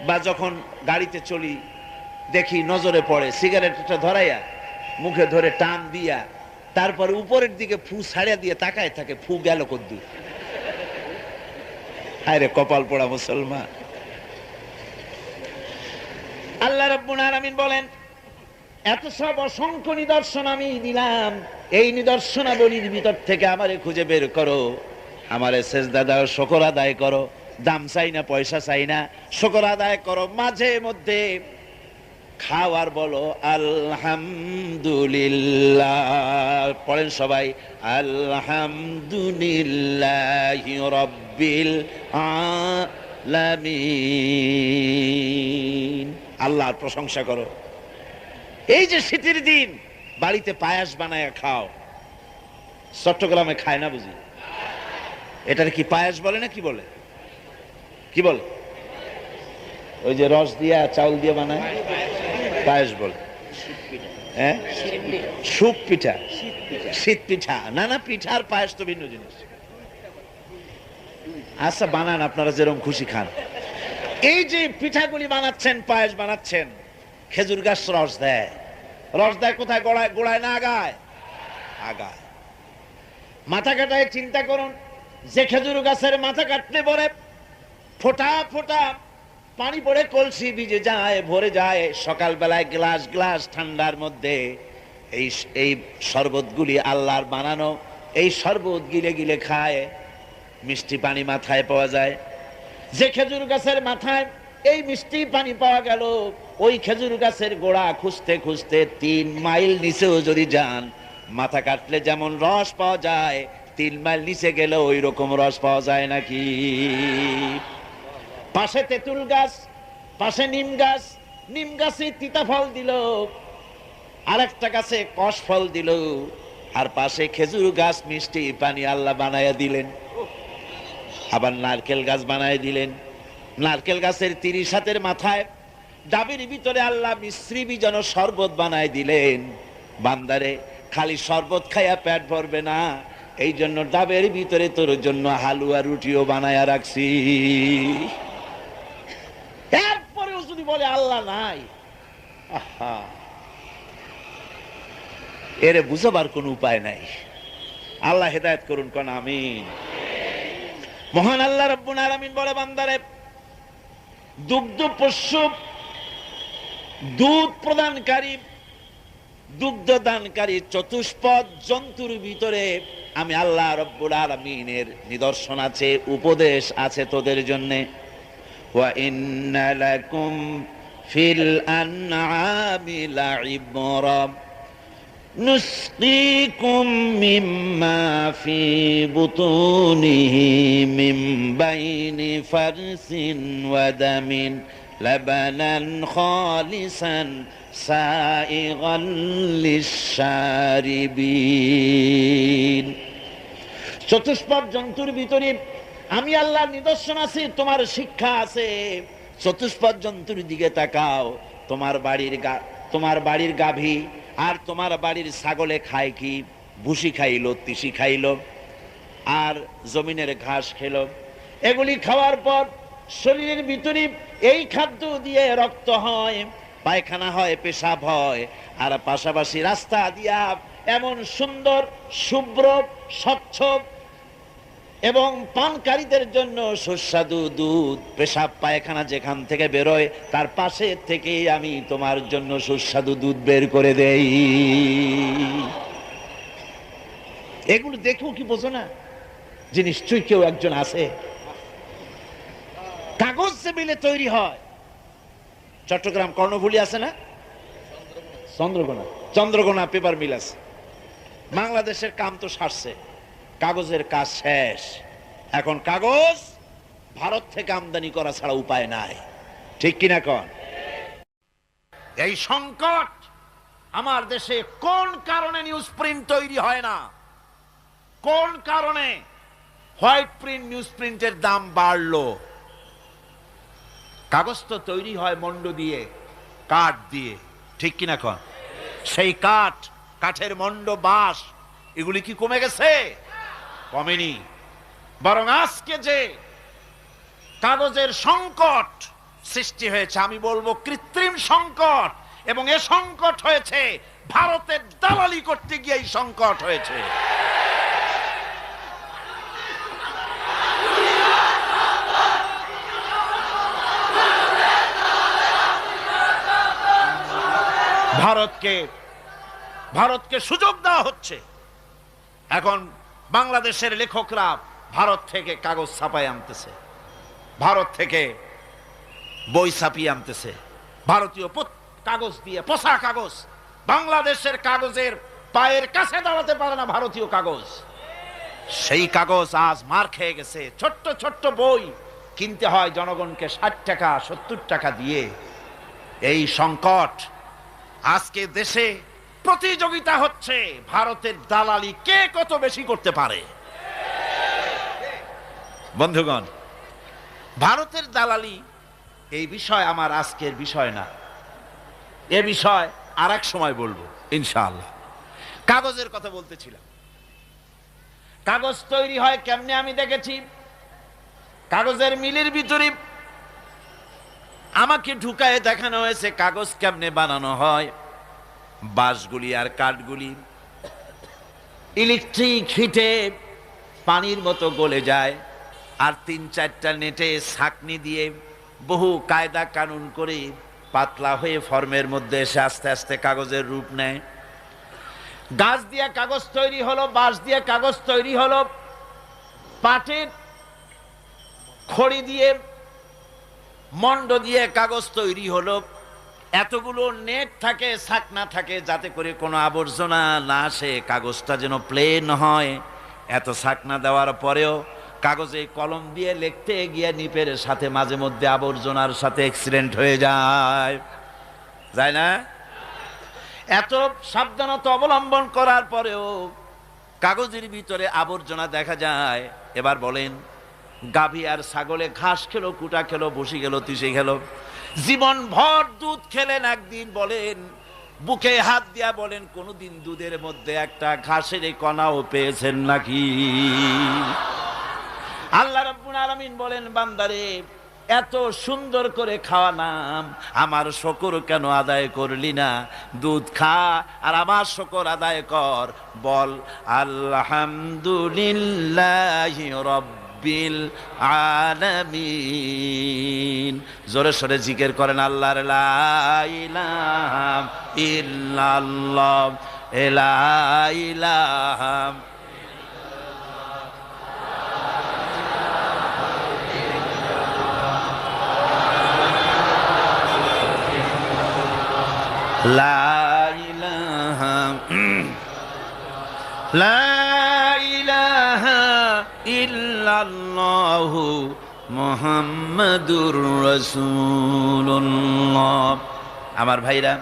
বা যখন গাড়িতে চলি দেখি নজরে পড়ে সিগারেটটা ধরাইয়া মুখে ধরে টান দিয়া তারপরে উপরের দিকে ফু ছাড়িয়া দিয়ে তাকায় থাকে, ফু গেল কদ্দুর। হায় রে কপাল পোড়া মুসলমান। আল্লাহ রাব্বুল আলামিন বলেন, এত সব অসংখ্য নিদর্শন আমি দিলাম, এই নিদর্শনাবলীর ভিতর থেকে আমারে খুঁজে বের করো, আমারে সেজদা দাও, শুকর আদায় করো, দাম চাই না, পয়সা চাই না, শুকর আদায় করো, মাঝে মধ্যে খাও আর বলো আলহামদুলিল্লাহ। পড়েন সবাই, আলহামদুলিল্লাহি রাব্বিল আলামিন। আল্লাহর প্রশংসা করো। এই যে শীতের দিন বাড়িতে পায়াস বানায় খাও, চট্টগ্রামে খায় না বুঝি? এটার কি পায়াস বলে না কি বলে? কি বলে? ওই যে রস দিয়া চাউল দিয়ে বানায় পায়েস বলে। হ্যাঁ, সুপ পিঠা, শীত পিঠা। না না, পিঠা আর পায়েস তো ভিন্ন জিনিস। আচ্ছা বানান, আপনারা যেরকম খুশি খান। এই যে পিঠাগুলি বানাচ্ছেন, পায়েস বানাচ্ছেন, খেজুর গাছ রস দেয়। রস দেয় কোথায়? গোড়ায়, গোড়ায় না আগায়? আগায়। মাথা কাটায় চিন্তা করুন, যে খেজুর গাছের মাথা কাটলে পরে ফোঁটা ফোঁটা পানি পড়ে কলসি ভিজে যায়, ভরে যায়, সকাল বেলায় গ্লাস গ্লাস ঠান্ডার মধ্যে এই শরবতগুলি আল্লাহর বানানো, এই শরবত গিলে গিলে খায়, মিষ্টি পানি মাথায় পাওয়া যায়। যে খেজুর গাছের মাথায় এই মিষ্টি পানি পাওয়া গেল, ওই খেজুর গাছের গোড়া খুঁজতে খুঁজতে 3 মাইল নিচেও যদি যান, মাথা কাটলে যেমন রস পাওয়া যায়, 3 মাইল নিচে গেলে ওই রকম রস পাওয়া যায় নাকি? পাশে তেঁতুল গাছ, পাশে নিম গাছ, নিম গাছে তিতা ফল দিল, আরেকটা গাছে কষ ফল দিল, আর পাশে খেজুর গাছ মিষ্টি পানি আল্লাহ বানায়া দিলেন। আবার নারকেল গাছ বানায় দিলেন। নারকেল গাছের 30 হাতের মাথায় ডাবের ভিতরে আল্লাহ মিশ্রি বিজন শরবত বানায় দিলেন। বান্দারে, খালি শরবত খাইয়া পেট ভরবে না, এই জন্য ডাবের ভিতরে তোর জন্য হালুয়া রুটিও বানায়া রাখছি। এরপরেও যদি বলে আল্লাহ নাই, আহা, এরে বুঝাবার কোন উপায় নাই। আল্লাহ হেদায়েত করুন, কোন আমিন। মহান আল্লাহ রাব্বুল আলামিন বলে, বান্দারে, দুগ্ধ পোষ্য, দুধ প্রদানকারী, দুগ্ধ দানকারী চতুষ্পদ জন্তুর ভিতরে আমি আল্লাহ রাব্বুল আলামিনের নিদর্শন আছে, উপদেশ আছে তোদের জন্য। ওয়া ইন্না লাকুম ফিল আনআমি লাইবরা نسقيكم مما في بطونه من بين فرث ودم لبنا خالصا سائغا للشاربين। চতুষ্পদ জন্তুর ভিতরে আমি আল্লাহর নিদর্শন আছে, তোমার শিক্ষা আছে। চতুষ্পদ জন্তুর দিকে তাকাও। তোমার বাড়ির গাভী আর তোমার বাড়ির ছাগলে খায় কি? ভুসি খাইলো, তিসি খাইলো, আর জমিনের ঘাস খেলো। এগুলি খাওয়ার পর শরীরের ভিতরে এই খাদ্য দিয়ে রক্ত হয়, পায়খানা হয়, পেশাব হয়, আর পাশাপাশি রাস্তা দিয়া এমন সুন্দর শুভ্র স্বচ্ছ এবং পানকারীদের জন্য সুস্বাদু দুধ, পেশাব পায়খানা যেখান থেকে বেরোয় তার পাশে থেকে আমি তোমার জন্য সুস্বাদু দুধ বের করে দেই। এগুলো দেখো কি বোঝো না যে নিশ্চয়ই কেউ একজন আছে? কাগজ যে মিলে তৈরি হয়, চট্টগ্রাম কর্ণফুলী আছে না, চন্দ্রকোনা পেপার মিল আছে। বাংলাদেশের কাম তো সারছে, কাগজের কাজ শেষ। এখন কাগজ ভারত থেকে আমদানি করা ছাড়া উপায় নাই, ঠিক কিনা কন? এই সংকট আমার দেশে কোন কারণে নিউজ প্রিন্ট তৈরি হয় না? কোন কারণে হোয়াইট প্রিন্ট নিউজ প্রিন্টের দাম বাড়লো? কাগজ তো তৈরি হয় মন্ড দিয়ে, কাঠ দিয়ে, ঠিক কিনা কন? সেই কাঠের মন্ড, বাঁশ, এগুলি কি কমে গেছে? কমেনি। বরং আজকে যে কাগজের সংকট সৃষ্টি হয়েছে, আমি বলবো কৃত্রিম সংকট, এবং এ সংকট হয়েছে ভারতের দালালি করতে গিয়ে এই সংকট হয়েছে। ভারতকে সুযোগ দেওয়া হচ্ছে। এখন বাংলাদেশের লেখকরা ভারত থেকে কাগজ ছাপায় আনতেছে, ভারত থেকে বই ছাপিয়ে আনতেছে, ভারতীয় কাগজ দিয়ে, পচা কাগজ। বাংলাদেশের কাগজের পায়ের কাছে দাঁড়াতে পারে না ভারতীয় কাগজ। সেই কাগজ আজ মার খেয়ে গেছে। ছোট্ট ছোট্ট বই কিনতে হয় জনগণকে 60 টাকা 70 টাকা দিয়ে। এই সংকট, আজকে দেশে প্রতিযোগিতা হচ্ছে ভারতের দালালি কে কত বেশি করতে পারে। বন্ধুগণ, ভারতের দালালি এই বিষয় আমার আজকের বিষয় না, এ বিষয় আর এক সময় বলবো ইনশাআল্লাহ। কাগজের কথা বলতেছিলাম। কাগজ তৈরি হয় কেমনে আমি দেখেছি। কাগজের মিলের ভিতরে আমাকে ঢুকায় দেখানো হয়েছে কাগজ কেমনে বানানো হয়। বাঁশগুলি আর কাঠগুলি ইলেকট্রিক হিটে পানির মতো গলে যায়, আর 3-4টা নেটে ছাঁকনি দিয়ে বহু কায়দা কানুন করে পাতলা হয়ে ফর্মের মধ্যে এসে আস্তে আস্তে কাগজের রূপ নেয়। গাছ দিয়ে কাগজ তৈরি হলো, বাঁশ দিয়ে কাগজ তৈরি হলো, পাটের খড়ি দিয়ে, মন্ড দিয়ে কাগজ তৈরি হলো। এতগুলো নেট থাকে, ছাকনা থাকে, যাতে করে কোনো আবর্জনা না আসে, কাগজটা যেন প্লেন হয়। এত ছাকনা দেওয়ার পরেও কাগজে কলম দিয়ে লিখতে গিয়ে নিপের সাথে মাঝে মধ্যে আবর্জনার সাথে অ্যাক্সিডেন্ট হয়ে যায় না? এত সাবধানতা অবলম্বন করার পরেও কাগজের ভিতরে আবর্জনা দেখা যায়। এবার বলেন, গাভী আর ছাগলে ঘাস খেলো, কুটা খেলো, বসি গেল, তিসে গেল, জীবন ভর দুধ খেলেন, একদিন বলেন বুকে হাত দিয়া বলেন কোনদিন দুধের মধ্যে একটা ঘাসের কণাও পেয়েছেন নাকি? আল্লাহ রাব্বুল আলামিন বলেন, বান্দারে এত সুন্দর করে খাওয়ালাম, আমার শুকর কেন আদায় করলি না? দুধ খা আর আমার শুকর আদায় কর। বল আলহামদুলিল্লাহি রাব্বিল আলামিন। জোরে সোরে জিকির করেন আল্লাহর লা ইলাহা ইল্লাল্লাহ, লা ইলাহা লা ইলাহা ইল্লাল্লাহু মুহাম্মাদুর রাসূলুল্লাহ। আমার ভাইরা,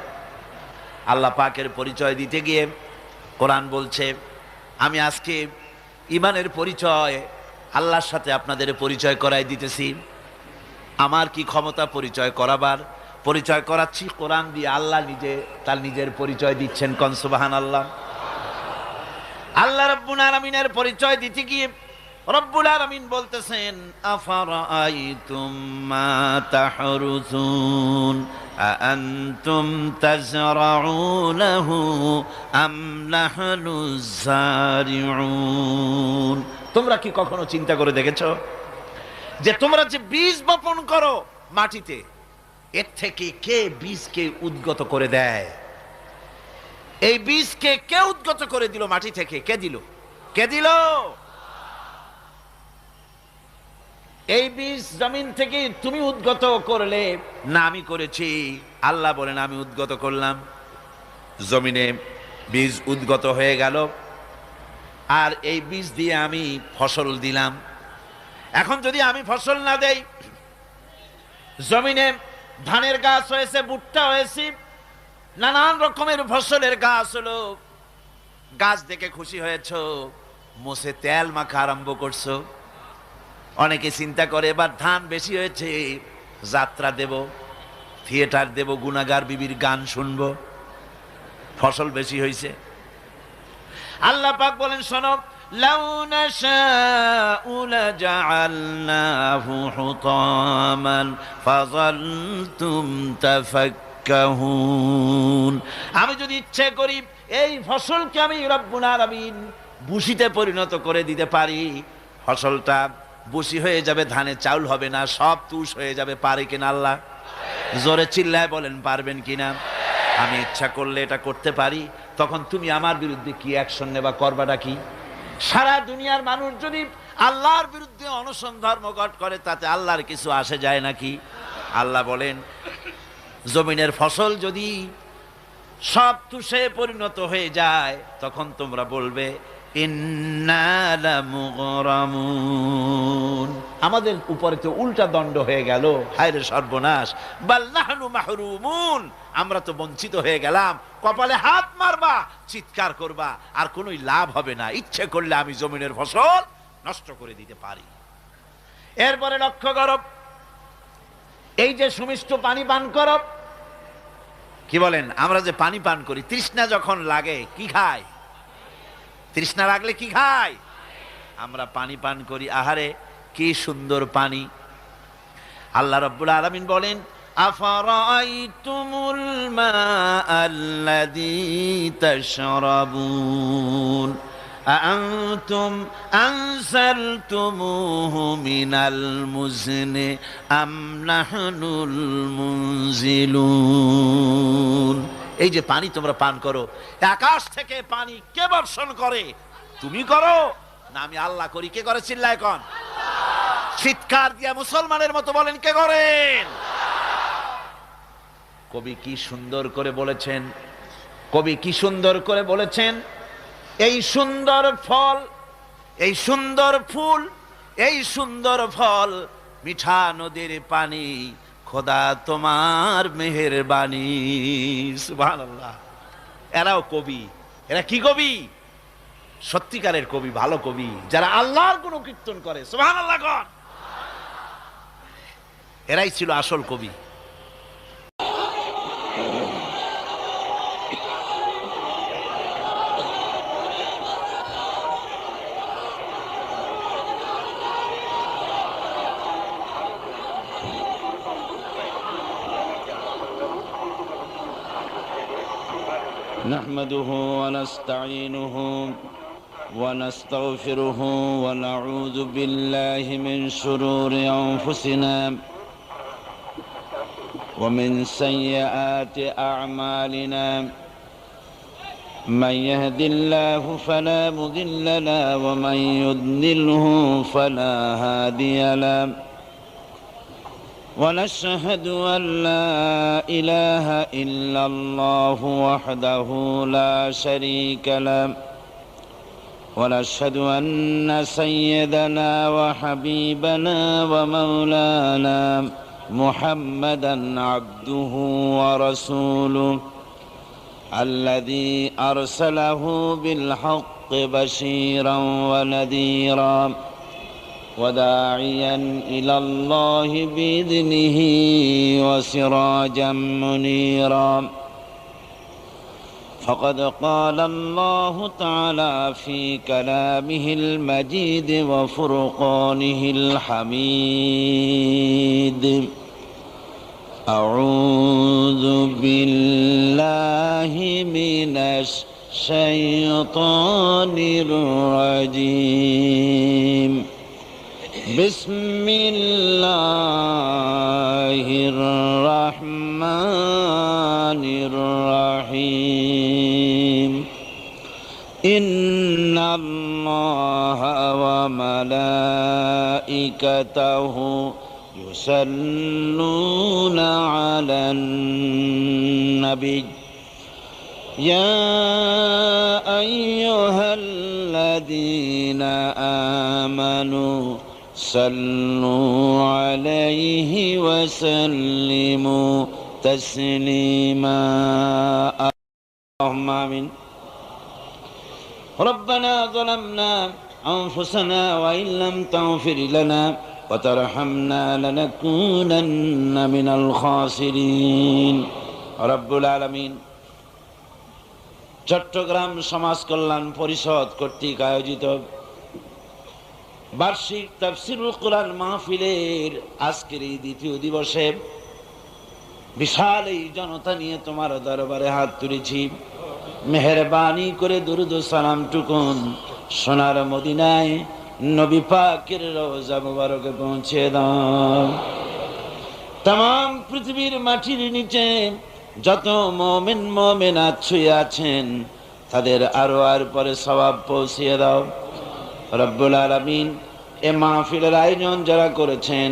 আল্লাহ পাকের পরিচয় দিতে গিয়ে কোরআন বলছে, আমি আজকে ঈমানের পরিচয় আল্লাহর সাথে আপনাদের পরিচয় করাই দিতেছি। আমার কি ক্ষমতা পরিচয় করাবার? পরিচয় করাচ্ছি কোরআন দিয়ে। আল্লাহ নিজে তার নিজের পরিচয় দিচ্ছেন, কোন সুবহানাল্লাহ। আল্লাহ রাব্বুল আলামিনের পরিচয় দিতে গিয়ে রব্বুল আলামিন বলতেছেন, আফারাআইতুম মা তাহরুসুন আআনতুম তাজরাউনাহু আম নাহনুজ যারিউন। তোমরা কি কখনো চিন্তা করে দেখেছো যে তোমরা যে বীজ বপন করো মাটিতে, এর থেকে কে বীজকে উদ্গত করে দেয়? এই বীজকে কে উদ্গত করে দিল মাটি থেকে? কে দিল? কে দিল? এই বীজ জমিন থেকে তুমি উদ্গত করলে না আমি করেছি? আল্লাহ বলেন, আমি উদ্গত করলাম। জমিনে বীজ উদ্গত হয়ে গেল, আর এই বীজ দিয়ে আমি ফসল দিলাম। এখন যদি আমি ফসল না দেই, জমিনে ধানের গাছ হয়েছে, ভুট্টা হয়েছে, নানান রকমের ফসলের গাছ হলো, গাছ দেখে খুশি হয়েছ, মোষে তেল মাখা আরম্ভ করছো। অনেকে চিন্তা করে এবার ধান বেশি হয়েছে, যাত্রা দেব, থিয়েটার দেব, গুনাগার বিবির গান শুনবো, ফসল বেশি হয়েছে। আল্লাহ পাক বলেন, শোনো, লাউ নাশাউ লাজআলনাহু হুতামান ফাযালতুম তাফাক্কাহুন। আমি যদি ইচ্ছে করি এই ফসলকে আমি রব্বুল আলামিন বুশিতে পরিণত করে দিতে পারি, ফসলটা বুশি হয়ে যাবে, ধানে চাউল হবে না, সব তুষ হয়ে যাবে। পারে কিনা আল্লাহ? জোরে চিল্লায় বলেন পারবেন কিনা? আমি ইচ্ছা করলে এটা করতে পারি। তখন তুমি আমার বিরুদ্ধে কি অ্যাকশন নেবা? করবাটা কি? সারা দুনিয়ার মানুষ যদি আল্লাহর বিরুদ্ধে অনশন ধর্মঘট করে তাতে আল্লাহর কিছু আসে যায় নাকি? আল্লাহ বলেন জমিনের ফসল যদি সব তুষে পরিণত হয়ে যায় তখন তোমরা বলবে ইন্না লামুগরামুন, আমাদের উপরে তো উল্টা দণ্ড হয়ে গেল, হায় রে সর্বনাশ। বাল নাহনু মাহরুমুন, আমরা তো বঞ্চিত হয়ে গেলাম। কপালে হাত মারবা, চিৎকার করবা, আর কোনোই লাভ হবে না। ইচ্ছে করলে আমি জমিনের ফসল নষ্ট করে দিতে পারি। এরপরে লক্ষ্য করো, এই যে সুমিষ্ট পানি পান করো, কি বলেন? আমরা যে পানি পান করি, তৃষ্ণা যখন লাগে কি খাই? তৃষ্ণা লাগলে কি খাই? আমরা পানি পান করি। আহারে কি সুন্দর পানি! আল্লাহ রাব্বুল আলামিন বলেন আফারাআইতুমুল মাআল্লাযী তাশরাবুন আআনতুম আনসালতুমুহু মিনাল মুজনি আম নাহনুল মুনজিলুন। এই যে পানি তোমরা পান করো, আকাশ থেকে পানি কে বর্ষণ করে? তুমি করো না আমি আল্লাহ করি? কে করে? চিল্লায় কোন? চিৎকার দিয়া মুসলমানের মতো বলেন কে করেন? কবি কি সুন্দর করে বলেছেন, কবি কি সুন্দর করে বলেছেন, এই সুন্দর ফল, এই সুন্দর ফুল, এই সুন্দর ফল, মিঠা নদীর পানি, খোদা তোমার মেহেরবানি। সুবহানাল্লাহ। এরাও কবি। এরা কি কবি? সত্যিকারের কবি, ভালো কবি, যারা আল্লাহর গুণ কীর্তন করে। সুবহানাল্লাহ গণ। এরাই ছিল আসল কবি। نحمده ونستعينه ونستغفره ونعوذ بالله من شرور أنفسنا ومن سيئات أعمالنا من يهد الله فلا مضل له ومن يضلله فلا هادي له ونشهد أن لا إله إلا الله وحده لا شريك له ونشهد أن سيدنا وحبيبنا ومولانا محمدا عبده ورسوله الذي أرسله بالحق بشيرا ونذيرا وداعيا إلى الله بإذنه وسراجا منيرا فقد قال الله تعالى في كلامه المجيد وفرقانه الحميد أعوذ بالله من الشيطان الرجيم بسم الله الرحمن الرحيم إن الله وملائكته يصلون على النبي يا أيها الذين آمنوا صلوا عليه وسلموا تسليما اللهم آمين ربنا ظلمنا أنفسنا وإن لم تغفر لنا وترحمنا لنكونن من الخاسرين رب العالمين চট্টগ্রাম সমাজ কল্যাণ পরিষদ কর্তৃক আয়োজিত বার্ষিক তাফসীরুল কোরআন মাহফিলের আজকের এই দ্বিতীয় দিবসে বিশাল এই জনতা নিয়ে তোমার দরবারে হাত তুলেছি। মেহেরবানি করে দুরুদ ও সালাম টুকুন সোনার মদিনায় নবী পাকের রওজা মুবারকে পৌঁছে দাও। তাম পৃথিবীর মাটির নিচে যত মুমিন মুমিনাত শুয়ে আছেন তাদের আরো আর পরে সওয়াব পৌঁছিয়ে দাও রব্বুল আলামিন। এ মাহফিলের আয়োজন যারা করেছেন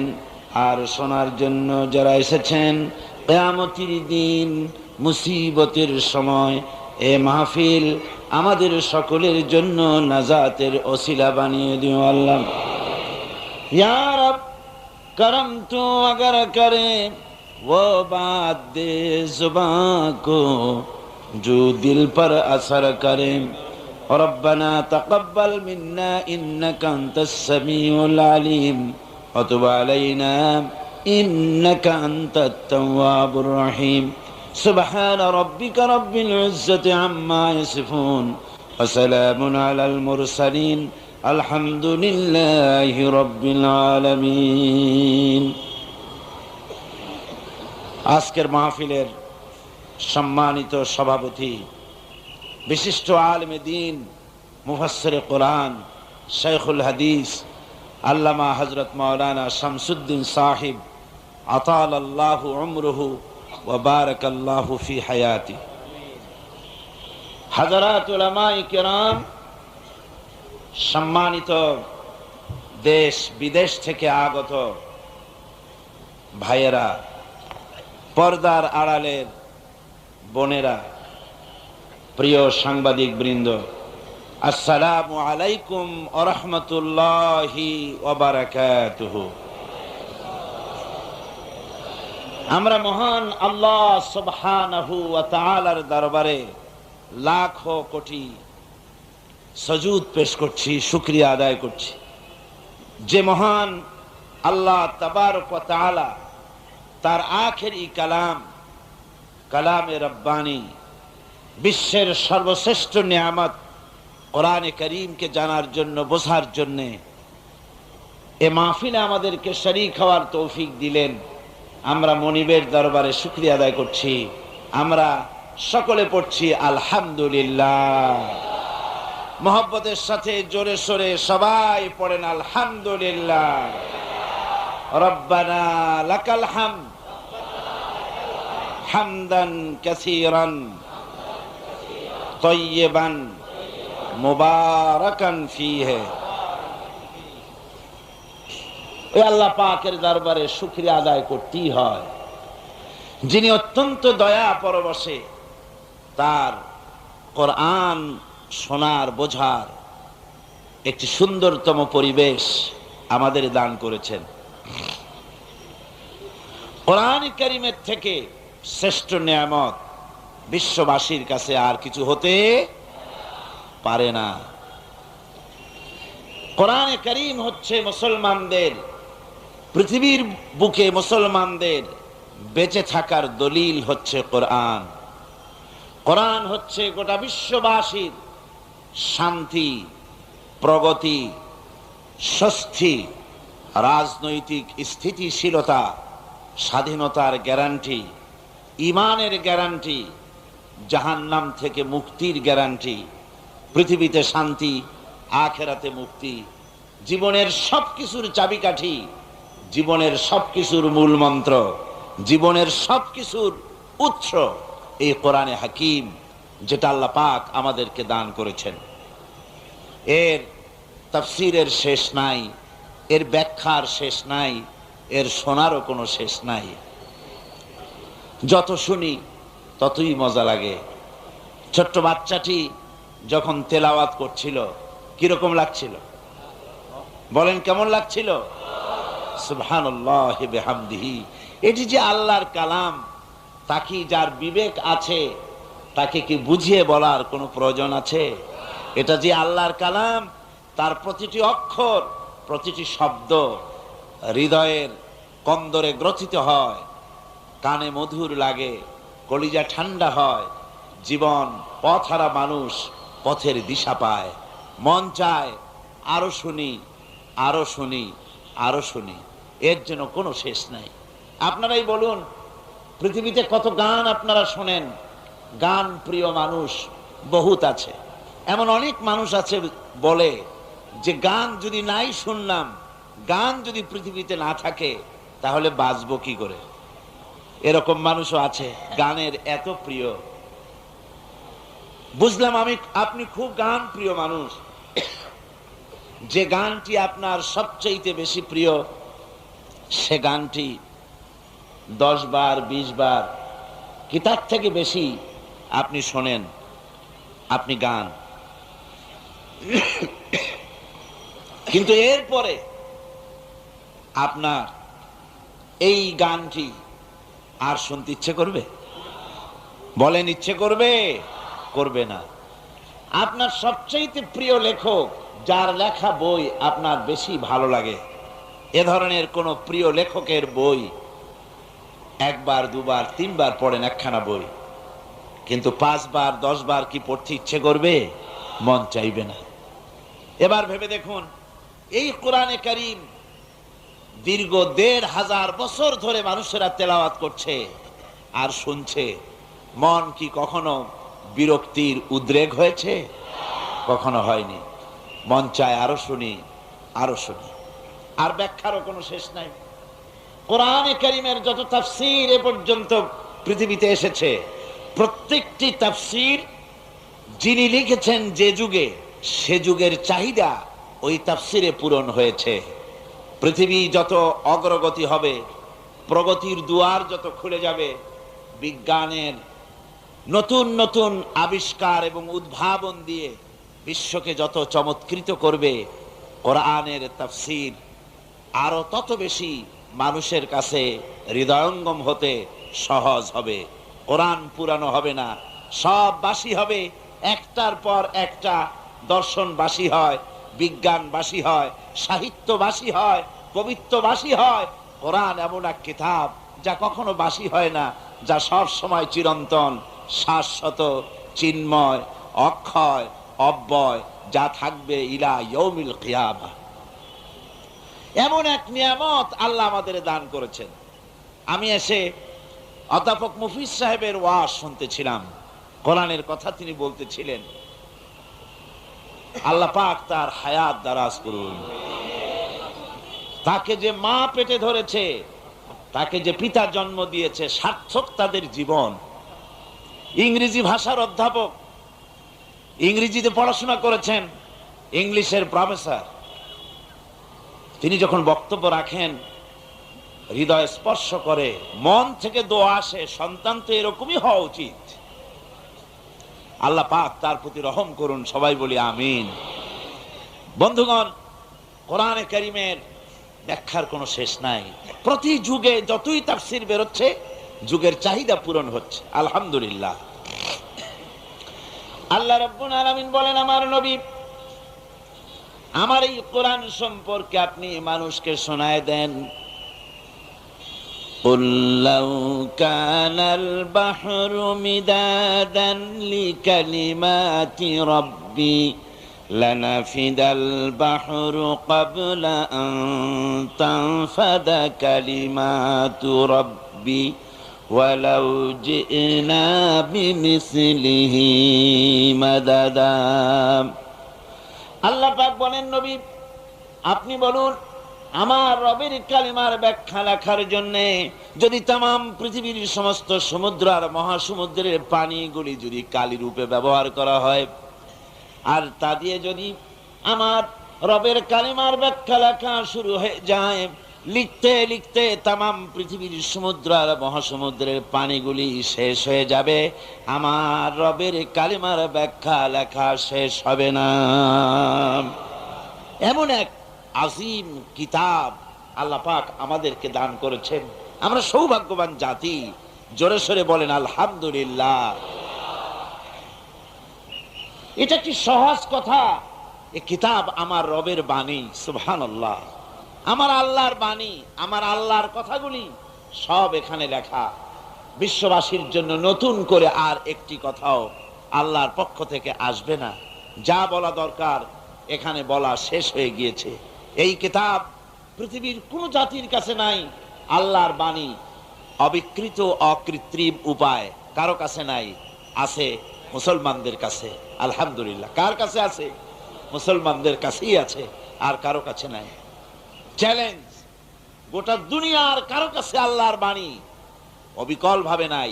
আর শোনার জন্য যারা এসেছেন, কিয়ামতের দিন মুসিবতের সময় এ মাহফিল আমাদের সকলের জন্য নাজাতের ওসিলা বানিয়ে দিও আল্লাহ। ইয়া রব करम तू अगर करे वो बात दे जुबां को जो दिल पर असर करे। रब्बना तक़ब्बल मिन्ना इन्नका अंतस समीउल अलीम व तुब अलैना इन्नका अंतत तव्वाबुर रहीम। सुब्हान रब्बिका रब्बिल इज्जति अम्मा यसिफून व सलामुन अलल मुरसलीन আলহামদুলিল্লাহি রাব্বিল আলামিন। আজকের মাহফিলের সম্মানিত সভাপতি, বিশিষ্ট আলেমে দ্বীন, মুফাসসিরে কোরআন, শাইখুল হাদিস আল্লামা হযরত মাওলানা শামসুদ্দিন সাহিব আতালাল্লাহু উমরুহু ওয়া বারাকাল্লাহু ফি হায়াতি, হাযরাত উলামায়ে কেরাম, সম্মানিত দেশ বিদেশ থেকে আগত ভাইয়েরা, পর্দার আড়ালের বোনেরা, প্রিয় সাংবাদিক বৃন্দ, আসসালামু আলাইকুম ওয়া রাহমাতুল্লাহি ওয়া বারাকাতুহু। আমরা মহান আল্লাহ সুবহানাহু ওয়া তাআলার দরবারে লাখো কোটি সজুদ পেশ করছি, শুকরিয়া আদায় করছি। যে মহান আল্লাহ তাবারক ওয়া তাআলা তার আখেরি কালাম, কালামে রব্বানি, বিশ্বের সর্বশ্রেষ্ঠ নিয়ামত কোরআনে কারীমকে জানার জন্য, বোঝার জন্য এ মাহফিলে আমাদেরকে শরীক হওয়ার তৌফিক দিলেন। আমরা মনিবের দরবারে শুকরিয়া আদায় করছি। আমরা সকলে পড়ছি আলহামদুলিল্লাহ। মোহব্বতের সাথে জোরে সোরে সবাই পড়েন আলহামদুলিল্লাহ। রব্বানা লাকাল হামদ হামদান কাসীরান তাইয়িবান মুবারাকান ফীহি। এই আল্লাহ পাকের দরবারে শুকরিয়া আদায় করতেই হয়, যিনি অত্যন্ত দয়া পরবশে তার কোরআন শোনার, বোঝার একটি সুন্দরতম পরিবেশ আমাদের দান করেছেন। কোরআন কারীমের থেকে শ্রেষ্ঠ নিয়ামত বিশ্ববাসীর কাছে আর কিছু হতে পারে না। কোরআন কারীম হচ্ছে মুসলমানদের, পৃথিবীর বুকে মুসলমানদের বেঁচে থাকার দলিল হচ্ছে কোরআন। কোরআন হচ্ছে গোটা বিশ্ববাসীর শান্তি, প্রগতি, স্বস্তি, রাজনৈতিক স্থিতিশীলতা, স্বাধীনতার গ্যারান্টি, ঈমানের গ্যারান্টি, জাহান্নাম থেকে মুক্তির গ্যারান্টি, পৃথিবীতে শান্তি, আখিরাতে মুক্তি, জীবনের সবকিছুর চাবিকাঠি, জীবনের সবকিছুর মূল মন্ত্র, জীবনের সবকিছুর উৎস এই কোরআনে হাকিম, যেটা আল্লাহ পাক আমাদেরকে দান করেছেন। এর তাফসীরের শেষ নাই, এর ব্যাখ্যার শেষ নাই, এর শোনারও কোনো শেষ নাই। যত শুনি ততই মজা লাগে। ছোট্ট বাচ্চাটি যখন তেলাওয়াত করছিল কিরকম লাগছিল বলেন? কেমন লাগছিল? সুবহানাল্লাহি বিহামদিহি। এটি যে আল্লাহর কালাম, তাকে যার বিবেক আছে তাকে কি বুঝিয়ে বলার কোনো প্রয়োজন আছে? এটা যে আল্লাহর কালাম, তার প্রতিটি অক্ষর, প্রতিটি শব্দ হৃদয়ের কন্দরে গ্রথিত হয়, কানে মধুর লাগে, কলিজা ঠান্ডা হয়, জীবন পথহারা মানুষ পথের দিশা পায়, মন চায় আরো শুনি, আরো শুনি, আরো শুনি, এর জন্য কোনো শেষ নাই। আপনারাই বলুন, পৃথিবীতে কত গান আপনারা শোনেন। গান প্রিয় মানুষ বহুত আছে। এমন অনেক মানুষ আছে বলে যে গান যদি নাই শুনলাম, গান যদি পৃথিবীতে না থাকে তাহলে বাঁচবো কি করে। এরকম মানুষও আছে, গানের এত প্রিয়। বুঝলাম আপনি খুব গান প্রিয় মানুষ। যে গানটি আপনার সবচেয়ে বেশি প্রিয়, সে গানটি 10 বার 20 বার কি তার থেকে বেশি আপনি শোনেন, আপনি গান। কিন্তু এরপরে আপনার এই গানটি আর শুনতে ইচ্ছে করবে? বলেন, ইচ্ছে করবে? করবে না। আপনার সবচেয়ে প্রিয় লেখক, যার লেখা বই আপনার বেশি ভালো লাগে, এ ধরনের কোন প্রিয় লেখকের বই 1 বার 2 বার 3 বার পড়েন একখানা বই, কিন্তু 5 বার 10 বার কি পড়তে ইচ্ছে করবে? মন চাইবে না। এবার ভেবে দেখুন, এই কোরআনে কারীম দীর্ঘ 1500 বছর ধরে মানুষেরা তেলাওয়াত করছে আর শুনছে, মন কি কখনো বিরক্তির উদ্রেক হয়েছে? কখনো হয়নি। মন চায় আরো শুনি, আরো শুনি। আর ব্যাখ্যারও কোনো শেষ নাই। কোরআনে কারীমের যত তাফসীর এ পর্যন্ত পৃথিবীতে এসেছে, প্রত্যেকটি তাফসীর যিনি লিখেছেন যে যুগে, সে যুগের চাহিদা ওই তাফসীরে পূরণ হয়েছে। পৃথিবী যত অগ্রগতি হবে, প্রগতির দুয়ার যত খুলে যাবে, বিজ্ঞানের নতুন নতুন আবিষ্কার এবং উদ্ভাবন দিয়ে বিশ্বকে যত চমৎকৃত করবে, কোরআনের তাফসীর আরো তত বেশি মানুষের কাছে হৃদয়ঙ্গম হতে সহজ হবে। কোরআন পুরানো হবে না, সব বাসি হবে। একটার পর একটা দর্শন বাসি হয়, বিজ্ঞান বাসি হয়, সাহিত্য বাসি হয়, কবিত্ব বাসি হয়। কোরআন এমন এক কিতাব যা কখনো বাসি হয় না, যা সব সময় চিরন্তন, শাশ্বত, চিন্ময়, অক্ষয়, অব্যয়, যা থাকবে ইলা ইয়াউমিল কিয়ামা। এমন এক নিয়ামত আল্লাহ আমাদের দান করেছেন। আমি এসে অধ্যাপক মুফিজ সাহেবের ওয়াজ শুনতেছিলাম, কোরআনের কথা তিনি বলতেছিলেন। আল্লাহ পাক তার হায়াত দারাজ করুন। তাকে যে মা পেটে ধরেছে, তাকে যে পিতা জন্ম দিয়েছে, সার্থক তাদের জীবন। ইংরেজি ভাষার অধ্যাপক, ইংরেজিতে পড়াশোনা করেছেন, ইংলিশের প্রফেসর। তিনি যখন বক্তব্য রাখেন, হৃদয় স্পর্শ করে, মন থেকে দোয়া আসে, সন্তান তো এরকমই হওয়া উচিত। আল্লাহ পাক তার প্রতি রহম করুন, সবাই বলি আমিন। বন্ধুগণ, কোরআনে কারীমের ব্যাখ্যার কোনো শেষ নাই। প্রতি যুগে যতই তাফসীর বেরোচ্ছে, যুগের চাহিদা পূরণ হচ্ছে, আলহামদুলিল্লাহ। আল্লাহ রাব্বুল আলামিন বলেন, আমার নবী, আমার এই কোরআন সম্পর্কে আপনি মানুষকে শোনায় দেন। قُلْ لَوْ كَانَ الْبَحْرُ مِدَادًا لِكَلِمَاتِ رَبِّي لَنَفِدَ الْبَحْرُ قَبْلَ أَن تَنفَدَ كَلِمَاتُ رَبِّي وَلَوْ جِئْنَا بِمِثْلِهِ مَدَدًا। আল্লাহ পাক বলেন, নবী আপনি বলুন, আমার রবের কালিমার ব্যাখ্যা লেখার জন্য যদি তামাম পৃথিবীর সমস্ত সমুদ্র আর মহাসমুদ্রের পানিগুলি যদি কালি রূপে ব্যবহার করা হয়, আর তা দিয়ে যদি আমার রবের কালিমার ব্যাখ্যা লেখা শুরু হয়ে যায়, লিখতে লিখতে তামাম পৃথিবীর সমুদ্র আর মহাসমুদ্রের পানিগুলি শেষ হয়ে যাবে, আমার রবের কালিমার ব্যাখ্যা লেখা শেষ হবে না। এমন এক আজিম কিতাব আল্লাহ পাক আমাদেরকে দান করেছেন। আমরা সৌভাগ্যবান জাতি। জোরে সোরে বলেন আলহামদুলিল্লাহ। এটা কি সহজ কথা? এই কিতাব আমার রবের বাণী, সুবহানাল্লাহ। আমার আল্লাহর বাণী, আমার আল্লাহর কথাগুলি সব এখানে লেখা। বিশ্ববাসীর জন্য নতুন করে আর একটি কথাও আল্লাহর পক্ষ থেকে আসবে না। যা বলা দরকার এখানে বলা শেষ হয়ে গিয়েছে। এই কিতাব পৃথিবীর কোন জাতির কাছে নাই। আল্লাহর বাণী অবিকৃত অকৃত্রিম উপায় কারো কাছে নাই, আছে মুসলমানদের কাছে। আলহামদুলিল্লাহ। কার কাছে আছে? মুসলমানদের কাছেই আছে, আর কারো কাছে নাই। চ্যালেঞ্জ, গোটা দুনিয়ার কারো কাছে আল্লাহর বাণী অবিকল ভাবে নাই,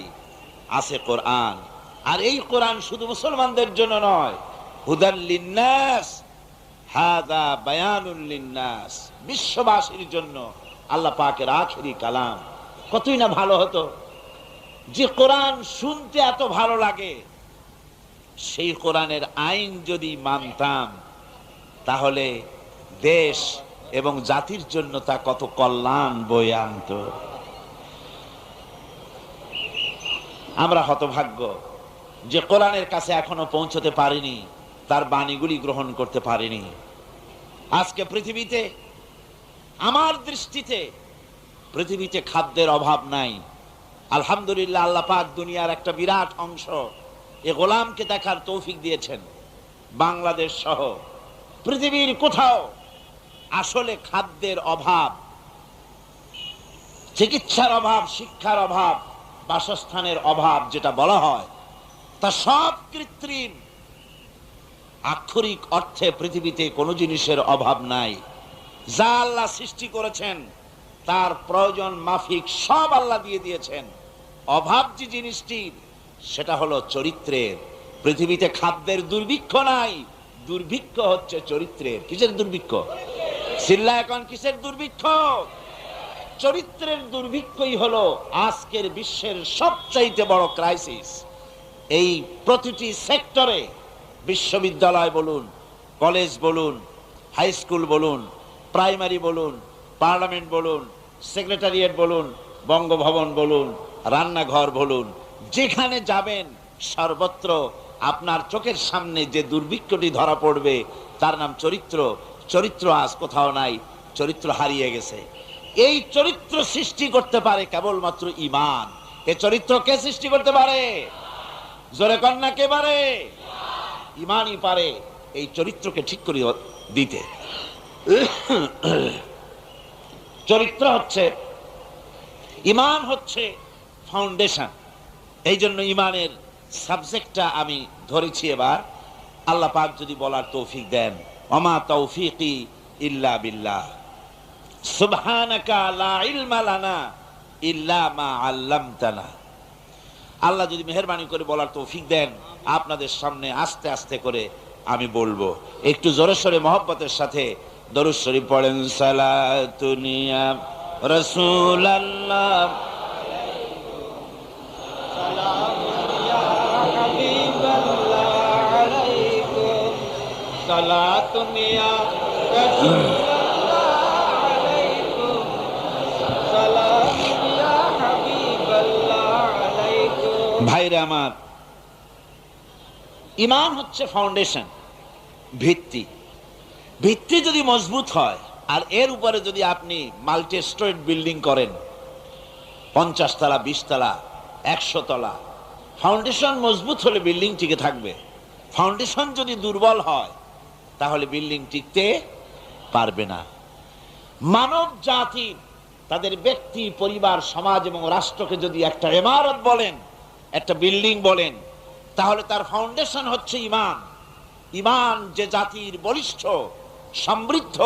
আছে কোরআন। আর এই কোরআন শুধু মুসলমানদের জন্য নয়, হুদাল লিন্নাস, হাদা বায়ানুল লিন্নাস, বিশ্ববাসীর জন্য আল্লাহ পাকের আখেরি কালাম। কতই না ভালো হতো যে কোরআন শুনতে এত ভালো লাগে, সেই কোরআনের আইন যদি মানতাম তাহলে দেশ এবং জাতির জন্য তা কত কল্যাণ বয়ে আনত। আমরা হতভাগ্য যে কোরআনের কাছে এখনো পৌঁছতে পারিনি, তার বাণীগুলি গ্রহণ করতে পারিনি। আজকে পৃথিবীতে, আমার দৃষ্টিতে পৃথিবীতে খাদ্যের অভাব নাই। আলহামদুলিল্লাহ, আল্লাহ পাক দুনিয়ার একটা বিরাট অংশ এ গোলামকে দেখার তৌফিক দিয়েছেন। বাংলাদেশ সহ পৃথিবীর কোথাও আসলে খাদ্যের অভাব, চিকিৎসার অভাব, শিক্ষার অভাব, বাসস্থানের অভাব যেটা বলা হয়, তা সব কৃত্রিম। আক্ষরিক অর্থে পৃথিবীতে কোনো জিনিসের অভাব নাই। যা আল্লাহ সৃষ্টি করেছেন তার প্রয়োজন মাফিক সব আল্লাহ দিয়ে দিয়েছেন। অভাব যে জিনিসটির, সেটা হলো চরিত্রের। পৃথিবীতে খাদ্যের দুর্ভিক্ষ নাই, দুর্ভিক্ষ হচ্ছে চরিত্রের। কিসের দুর্ভিক্ষ? সিল্লা এখন কিসের দুর্ভিক্ষ? চরিত্রের দুর্ভিক্ষই হলো আজকের বিশ্বের সবচাইতে বড় ক্রাইসিস। এই প্রতিটি সেক্টরে, বিশ্ববিদ্যালয় বলুন, কলেজ বলুন, হাই স্কুল বলুন, প্রাইমারি বলুন, পার্লামেন্ট বলুন, সেক্রেটারিয়েট বলুন, বঙ্গভবন বলুন, রান্নাঘর বলুন, যেখানে যাবেন সর্বত্র আপনার চোখের সামনে যে দুর্ভিক্ষটি ধরা পড়বে তার নাম চরিত্র। চরিত্র আজ কোথাও নাই, চরিত্র হারিয়ে গেছে। এই চরিত্র সৃষ্টি করতে পারে কেবলমাত্র ঈমান। এই চরিত্র কে সৃষ্টি করতে পারে? জোরে কন্যা কে পারে? ঈমানই পারে এই চরিত্রকে ঠিক করে দিতে। চরিত্র হচ্ছে, ঈমান হচ্ছে ফাউন্ডেশন। এই জন্য ঈমানের সাবজেক্টটা আমি ধরেছি এবার। আল্লাহ পাক যদি বলার তৌফিক দেন, ওমা তৌফিকি ইল্লা বিল্লাহ, সুবহানাকা লা ইলমা লানা ইল্লা মা আল্লামতানা। আল্লাহ যদি মেহেরবানি করে বলার তৌফিক দেন, আপনাদের সামনে আস্তে আস্তে করে আমি বলবো। একটু জোরে সোরে মহব্বতের সাথে দরুদ শরীফ পড়েন। সালাতুনিয়া রাসূলুল্লাহ, সালাতুনিয়া হাবিবাল্লাহ আলাইকুম, সালাতুনিয়া রাসূলুল্লাহ আলাইকুম, সালাতুনিয়া হাবিবাল্লাহ আলাইকুম। ভাইরা আমার, ঈমান হচ্ছে ফাউন্ডেশন, ভিত্তি। ভিত্তি যদি মজবুত হয়, আর এর উপরে যদি আপনি মাল্টি স্টোরেড বিল্ডিং করেন, 50 তলা, 20 তলা, 100 তলা, ফাউন্ডেশন মজবুত হলে বিল্ডিং টিকে থাকবে। ফাউন্ডেশন যদি দুর্বল হয় তাহলে বিল্ডিং টিকতে পারবে না। মানব জাতি তাদের ব্যক্তি, পরিবার, সমাজ এবং রাষ্ট্রকে যদি একটা ইমারত বলেন, একটা বিল্ডিং বলেন, তাহলে তার ফাউন্ডেশন হচ্ছে ঈমান। ঈমান যে জাতির বলিষ্ঠ, সমৃদ্ধ,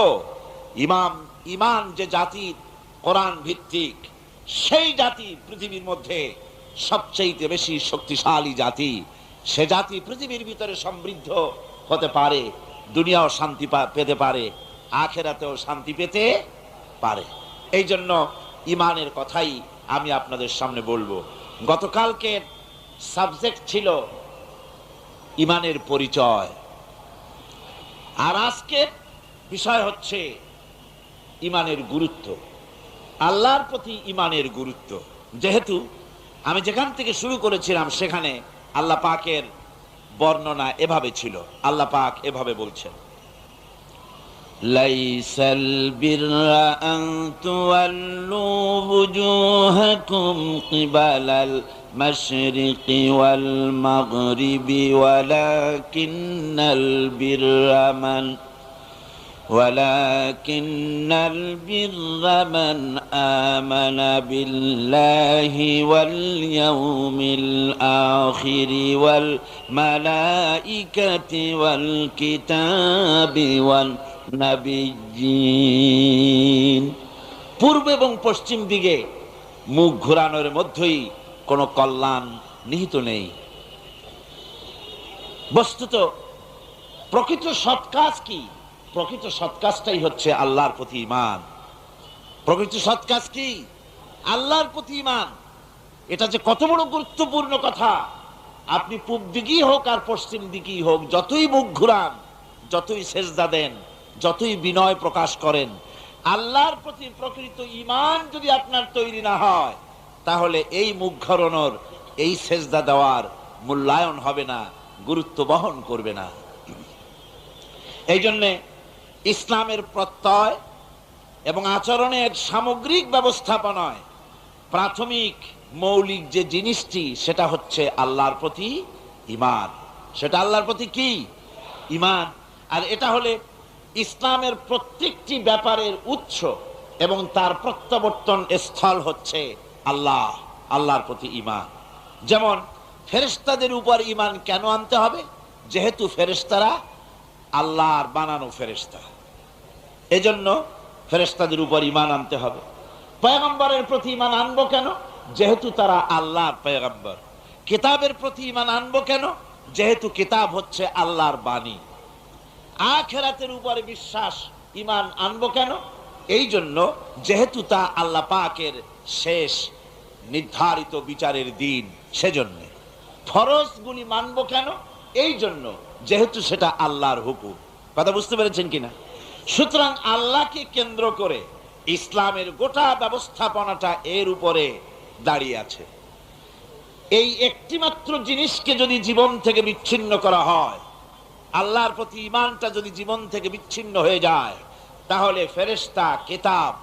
ঈমান যে জাতির কোরআন ভিত্তিক, সেই জাতি পৃথিবীর মধ্যে সবচেয়ে বেশি শক্তিশালী জাতি। সে জাতি পৃথিবীর ভিতরে সমৃদ্ধ হতে পারে, দুনিয়াও শান্তি পেতে পারে, আখেরাতেও শান্তি পেতে পারে। এই জন্য ঈমানের কথাই আমি আপনাদের সামনে বলবো। গতকালকের সাবজেক্ট ছিল ঈমানের পরিচয়, আর আজকের বিষয় হচ্ছে ঈমানের গুরুত্ব, আল্লাহর প্রতি ঈমানের গুরুত্ব। যেহেতু আমি যেখান থেকে শুরু করেছিলাম সেখানে আল্লাহ পাকের বর্ণনা এভাবে ছিল। আল্লাহ পাক এভাবে বলছেন, লাইসাল বিররা আন তুওয়াল্লু বুজুহাকুম কিবালাল মাশরিকি ওয়াল মাগরিবি ওয়ালাকিন্নাল বিররা মান ولكن البر من آمن بالله واليوم الآخر والملائكة والكتاب والنبيين। পূর্ব এবং পশ্চিম দিকে মুখ ঘোরানোর মধ্যেই কোনো কল্যাণ নিহিত নেই। বস্তুত প্রকৃত সৎ কাজ কি? প্রকৃত সৎ কাজটাই হচ্ছে আল্লাহর প্রতি ঈমান। প্রকৃত সৎ কাজ কি? আল্লাহর প্রতি ঈমান। এটা যে কত বড় গুরুত্বপূর্ণ কথা। আপনি পূব দিকেই হোক আর পশ্চিম দিকেই হোক, যতই মুখ ঘুরান, যতই সেজদা দেন, যতই বিনয় প্রকাশ করেন, আল্লাহর প্রতি প্রকৃত ঈমান যদি আপনার তৈরি না হয়, তাহলে এই মুখ ঘোরানোর, এই সেজদা দেওয়ার মূল্যায়ন হবে না, গুরুত্ব বহন করবে না। এই জন্যে ইসলামের প্রত্যয় এবং আচরণের সামগ্রিক ব্যবস্থাপনায় প্রাথমিক মৌলিক যে জিনিসটি, সেটা হচ্ছে আল্লাহর প্রতি ঈমান। সেটা আল্লাহর প্রতি কি? ঈমান। আর এটা হলে ইসলামের প্রত্যেকটি ব্যাপারের উৎস এবং তার প্রত্যাবর্তন স্থল হচ্ছে আল্লাহ, আল্লাহর প্রতি ঈমান। যেমন ফেরেশতাদের উপর ঈমান কেন আনতে হবে? যেহেতু ফেরেশতারা আল্লাহর বানানো ফেরেশতা, এজন্য ফেরেশতাদের উপর ঈমান আনতে হবে। পয়গম্বরের প্রতি ঈমান আনবো কেন? যেহেতু তারা আল্লাহর পয়গম্বর। কিতাবের প্রতি ঈমান আনবো কেন? যেহেতু কিতাব হচ্ছে আল্লাহর বাণী। আখিরাতের উপরে বিশ্বাস, ঈমান আনবো কেন? এই জন্য যেহেতু তা আল্লাহ পাকের শেষ নির্ধারিত বিচারের দিন, সেজন্য। ফরজগুলি মানবো কেন? এই জন্য যেহেতু সেটা আল্লাহর হুকুম। কথা বুঝতে পেরেছেন কিনা? সুতরাং আল্লাহকে কেন্দ্র করে ইসলামের গোটা ব্যবস্থাপনাটা এর উপরে দাঁড়িয়ে আছে। এই একটিমাত্র জিনিসকে যদি জীবন থেকে বিচ্ছিন্ন করা হয়, আল্লাহর প্রতি ঈমানটা যদি জীবন থেকে বিচ্ছিন্ন হয়ে যায়, তাহলে ফেরেশতা, কিতাব,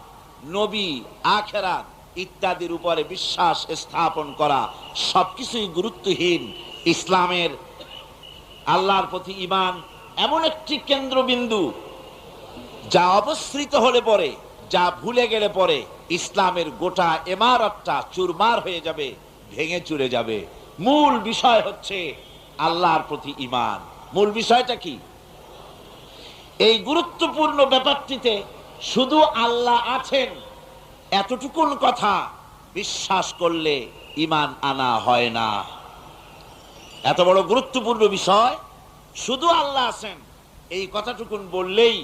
নবী, আখিরাত ইত্যাদির উপরে বিশ্বাস স্থাপন করা সবকিছুই গুরুত্বহীন। ইসলামের আল্লাহর প্রতি ঈমান এমন একটি কেন্দ্রবিন্দু, যা অপসৃত হলে পরে, যা ভুলে গেলে পরে ইসলামের গোটা ইমারতটা চুরমার হয়ে যাবে, ভেঙে চুরে যাবে। মূল বিষয় হচ্ছে আল্লাহর প্রতি ঈমান। মূল বিষয়টা কি? এই গুরুত্বপূর্ণ ব্যাপারটিতে শুধু আল্লাহ আছেন এতটুকুন কথা বিশ্বাস করলে ঈমান আনা হয় না। এত বড় গুরুত্বপূর্ণ বিষয়, শুধু আল্লাহ আছেন এই কথাটুকুন বললেই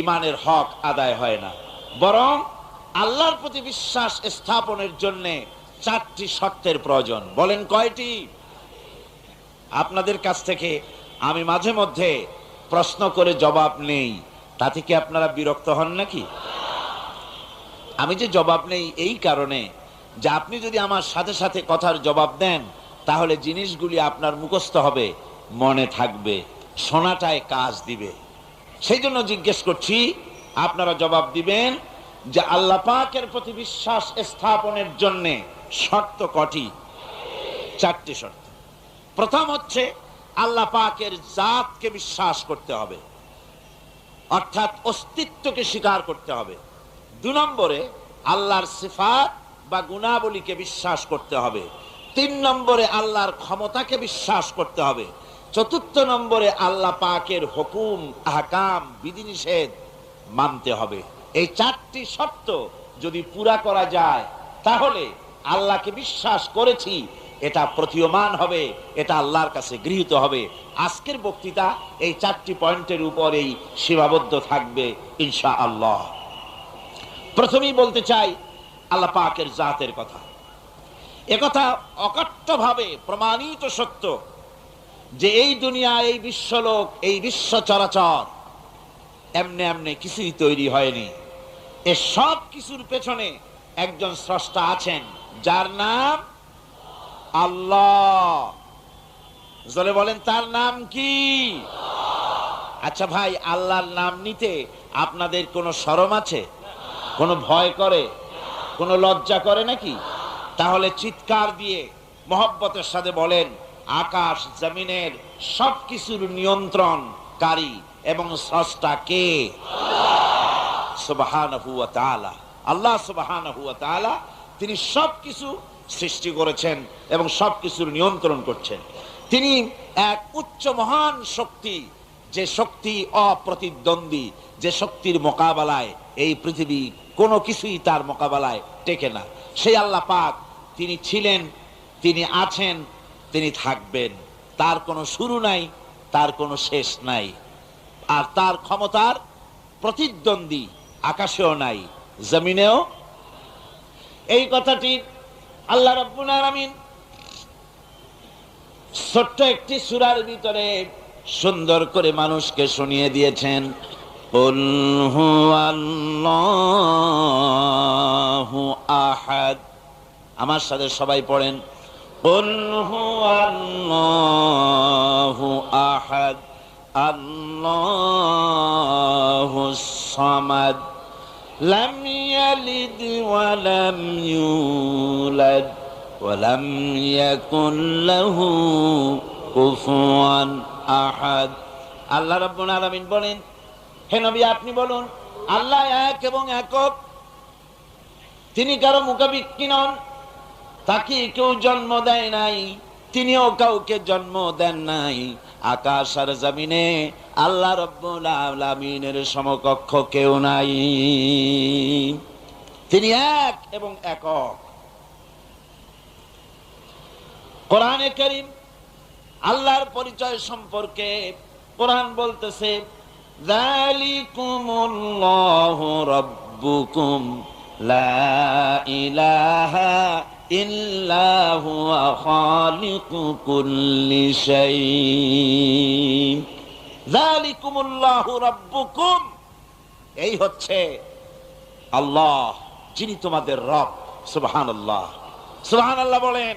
ঈমানের হক আদায় হয় না। বরং আল্লাহর প্রতি বিশ্বাস স্থাপনের জন্য 4টি শর্তের প্রয়োজন। বলেন কয়টি? আপনাদের কাছ থেকে আমি মাঝে মধ্যে প্রশ্ন করে জবাব নেই, তাতে কি আপনারা বিরক্ত হন নাকি? আমি যে জবাব নেই এই কারণে যে আপনি যদি আমার সাথে সাথে কথার জবাব দেন, তাহলে জিনিসগুলি আপনার মুখস্থ হবে, মনে থাকবে, শোনাটায় কাজ দিবে। সেই জন্য জিজ্ঞেস করছি, আপনারা জবাব দিবেন যে আল্লাহ পাকের প্রতি বিশ্বাস স্থাপনের জন্য শর্ত কটি? 4টি শর্ত। প্রথম হচ্ছে আল্লাহ পাকের জাতকে বিশ্বাস করতে হবে, অর্থাৎ অস্তিত্বকে স্বীকার করতে হবে। 2 নম্বরে আল্লাহর সিফাত বা গুণাবলীকে বিশ্বাস করতে হবে। 3 নম্বরে আল্লাহর ক্ষমতাকে বিশ্বাস করতে হবে। 4 নম্বরে আল্লাহ পাকের হুকুম, আহকাম, বিধিনিষেধ মানতে হবে। এই 4টি শর্ত যদি পুরা করা যায়, তাহলে আল্লাহকে বিশ্বাস করেছি এটা প্রতীয়মান হবে, এটা আল্লাহর কাছে গৃহীত হবে। আজকের বক্তৃতা এই 4টি পয়েন্টের উপরেই সীমাবদ্ধ থাকবে ইনশাআল্লাহ। প্রথমেই বলতে চাই আল্লাহ পাকের জাতের কথা। একথা অকট্টভাবে প্রমাণিত সত্য যে এই দুনিয়া, এই বিশ্বলোক, এই বিশ্ব চরাচর এমনি এমনি কিছুই তৈরি হয়নি। এ সব কিছুর পেছনে একজন স্রষ্টা আছেন, যার নাম আল্লাহ। জোরে বলেন, তার নাম কি? আচ্ছা ভাই, আল্লাহর নাম নিতে আপনাদের কোনো শরম আছে? কোনো ভয় করে? কোনো লজ্জা করে নাকি? তাহলে চিৎকার দিয়ে মহব্বতের সাথে বলেন, আকাশ জমিনের সবকিছুর নিয়ন্ত্রণকারী এবং স্রষ্টা কে? সুবহানাহু ওয়া তাআলা। আল্লাহ সুবহানাহু ওয়া তাআলা তিনি সবকিছু সৃষ্টি করেছেন এবং সবকিছুর নিয়ন্ত্রণ করছেন। তিনি এক উচ্চ মহান শক্তি, যে শক্তি অপ্রতিদ্বন্দ্বী, যে শক্তির মোকাবেলায় এই পৃথিবী কোনো কিছুই তার মোকাবেলায় টেকে না। সেই আল্লাহ পাক তিনি ছিলেন, তিনি আছেন, তিনি থাকবেন। তার কোনো শুরু নাই, তার কোনো শেষ নাই। আর তার ক্ষমতার প্রতিদ্বন্দ্বী আকাশেও নাই, জমিনেও। এই কথাটি আল্লাহ রাব্বুল আলামিন ছোট্ট একটি সূরার ভিতরে সুন্দর করে মানুষকে শুনিয়ে দিয়েছেন। কুল হুয়াল্লাহু আহাদ। আমার সাথে সবাই পড়েন, কুল হুয়াল্লাহু আহাদ আল্লাহুস সামাদ লাম ইয়ালিদ ওয়া লাম ইউলাদ ওয়া লাম ইয়াকুন লাহু কুফুয়ান আহাদ। আল্লাহ রাব্বুল আলামিন বলেন, হে নবী আপনি বলুন, আল্লাহ এক এবং একক, তিনি কারো মুখাপেক্ষী নন, তাকে কেউ জন্ম দেয় নাই, তিনিও কাউকে জন্ম দেন নাই। আকাশ আর জমিনে আল্লাহ রাব্বুল আলামিনের সমকক্ষ কেউ নাই। তিনি এক এবং একক। কোরআনে কারীম আল্লাহর পরিচয় সম্পর্কে কোরআন বলতেছে, যালিকুমুল্লাহু রাব্বুকুম লা ইলাহা ইল্লা হুয়া খালিকু কুল্লি শাই। যালিকুমুল্লাহু রাব্বুকুম, এই হচ্ছে আল্লাহ, যিনি তোমাদের রব। সুবহানাল্লাহ, সুবহানাল্লাহ বলেন।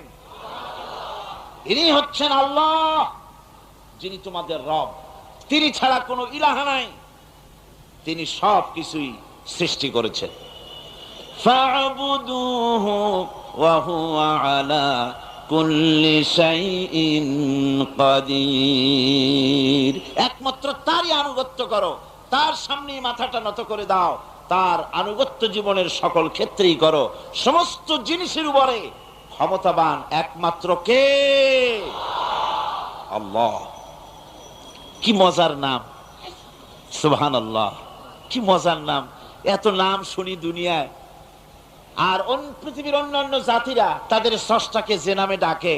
ইনি হচ্ছেন আল্লাহ, যিনি তোমাদের রব। তিনি ছাড়া কোনো ইলাহা নাই, তিনি সব কিছুই সৃষ্টি করেছেন। ফা'বুদুহু ওয়া হুয়া আলা কুল্লি শাইইন কাদির। একমাত্র তারই আনুগত্য করো, তার সামনে মাথাটা নত করে দাও, তার আনুগত্য জীবনের সকল ক্ষেত্রেই করো। সমস্ত জিনিসের উপরে ক্ষমতাবান একমাত্র কে? আল্লাহ। কি মজার নাম, সুবহানাল্লাহ, কি মজার নাম। এত নাম শুনি দুনিয়ায়, আর পৃথিবীর অন্যান্য জাতিরা তাদের স্রষ্টাকে যে নামে ডাকে,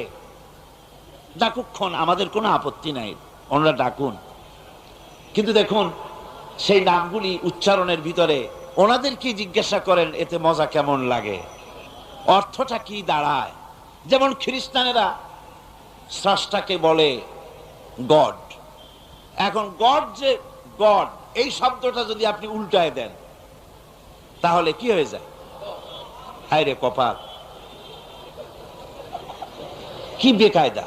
ডাকুক্ষণ, আমাদের কোনো আপত্তি নাই, ওনারা ডাকুন। কিন্তু দেখুন, সেই নামগুলি উচ্চারণের ভিতরে ওনাদেরকে জিজ্ঞাসা করেন এতে মজা কেমন লাগে, অর্থটা কি দাঁড়ায়। যেমন খ্রিস্টানেরা স্রষ্টাকে বলে গড। এখন গড, যে গড এই শব্দটা যদি আপনি উল্টায় দেন তাহলে কি হয়ে যায়? হায় রে কপাল, কি বেকায়দা।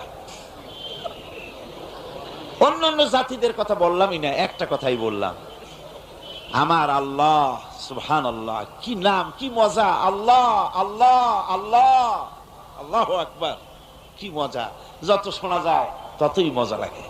অন্যান্য জাতিদের কথা বললামই না, একটা কথাই বললাম, আমার আল্লাহ, সুবহানাল্লাহ, কি নাম, কি মজা। আল্লাহ আল্লাহ আল্লাহ, আল্লাহু আকবার, কি মজা। যত শোনা যায় ততই মজা লাগে।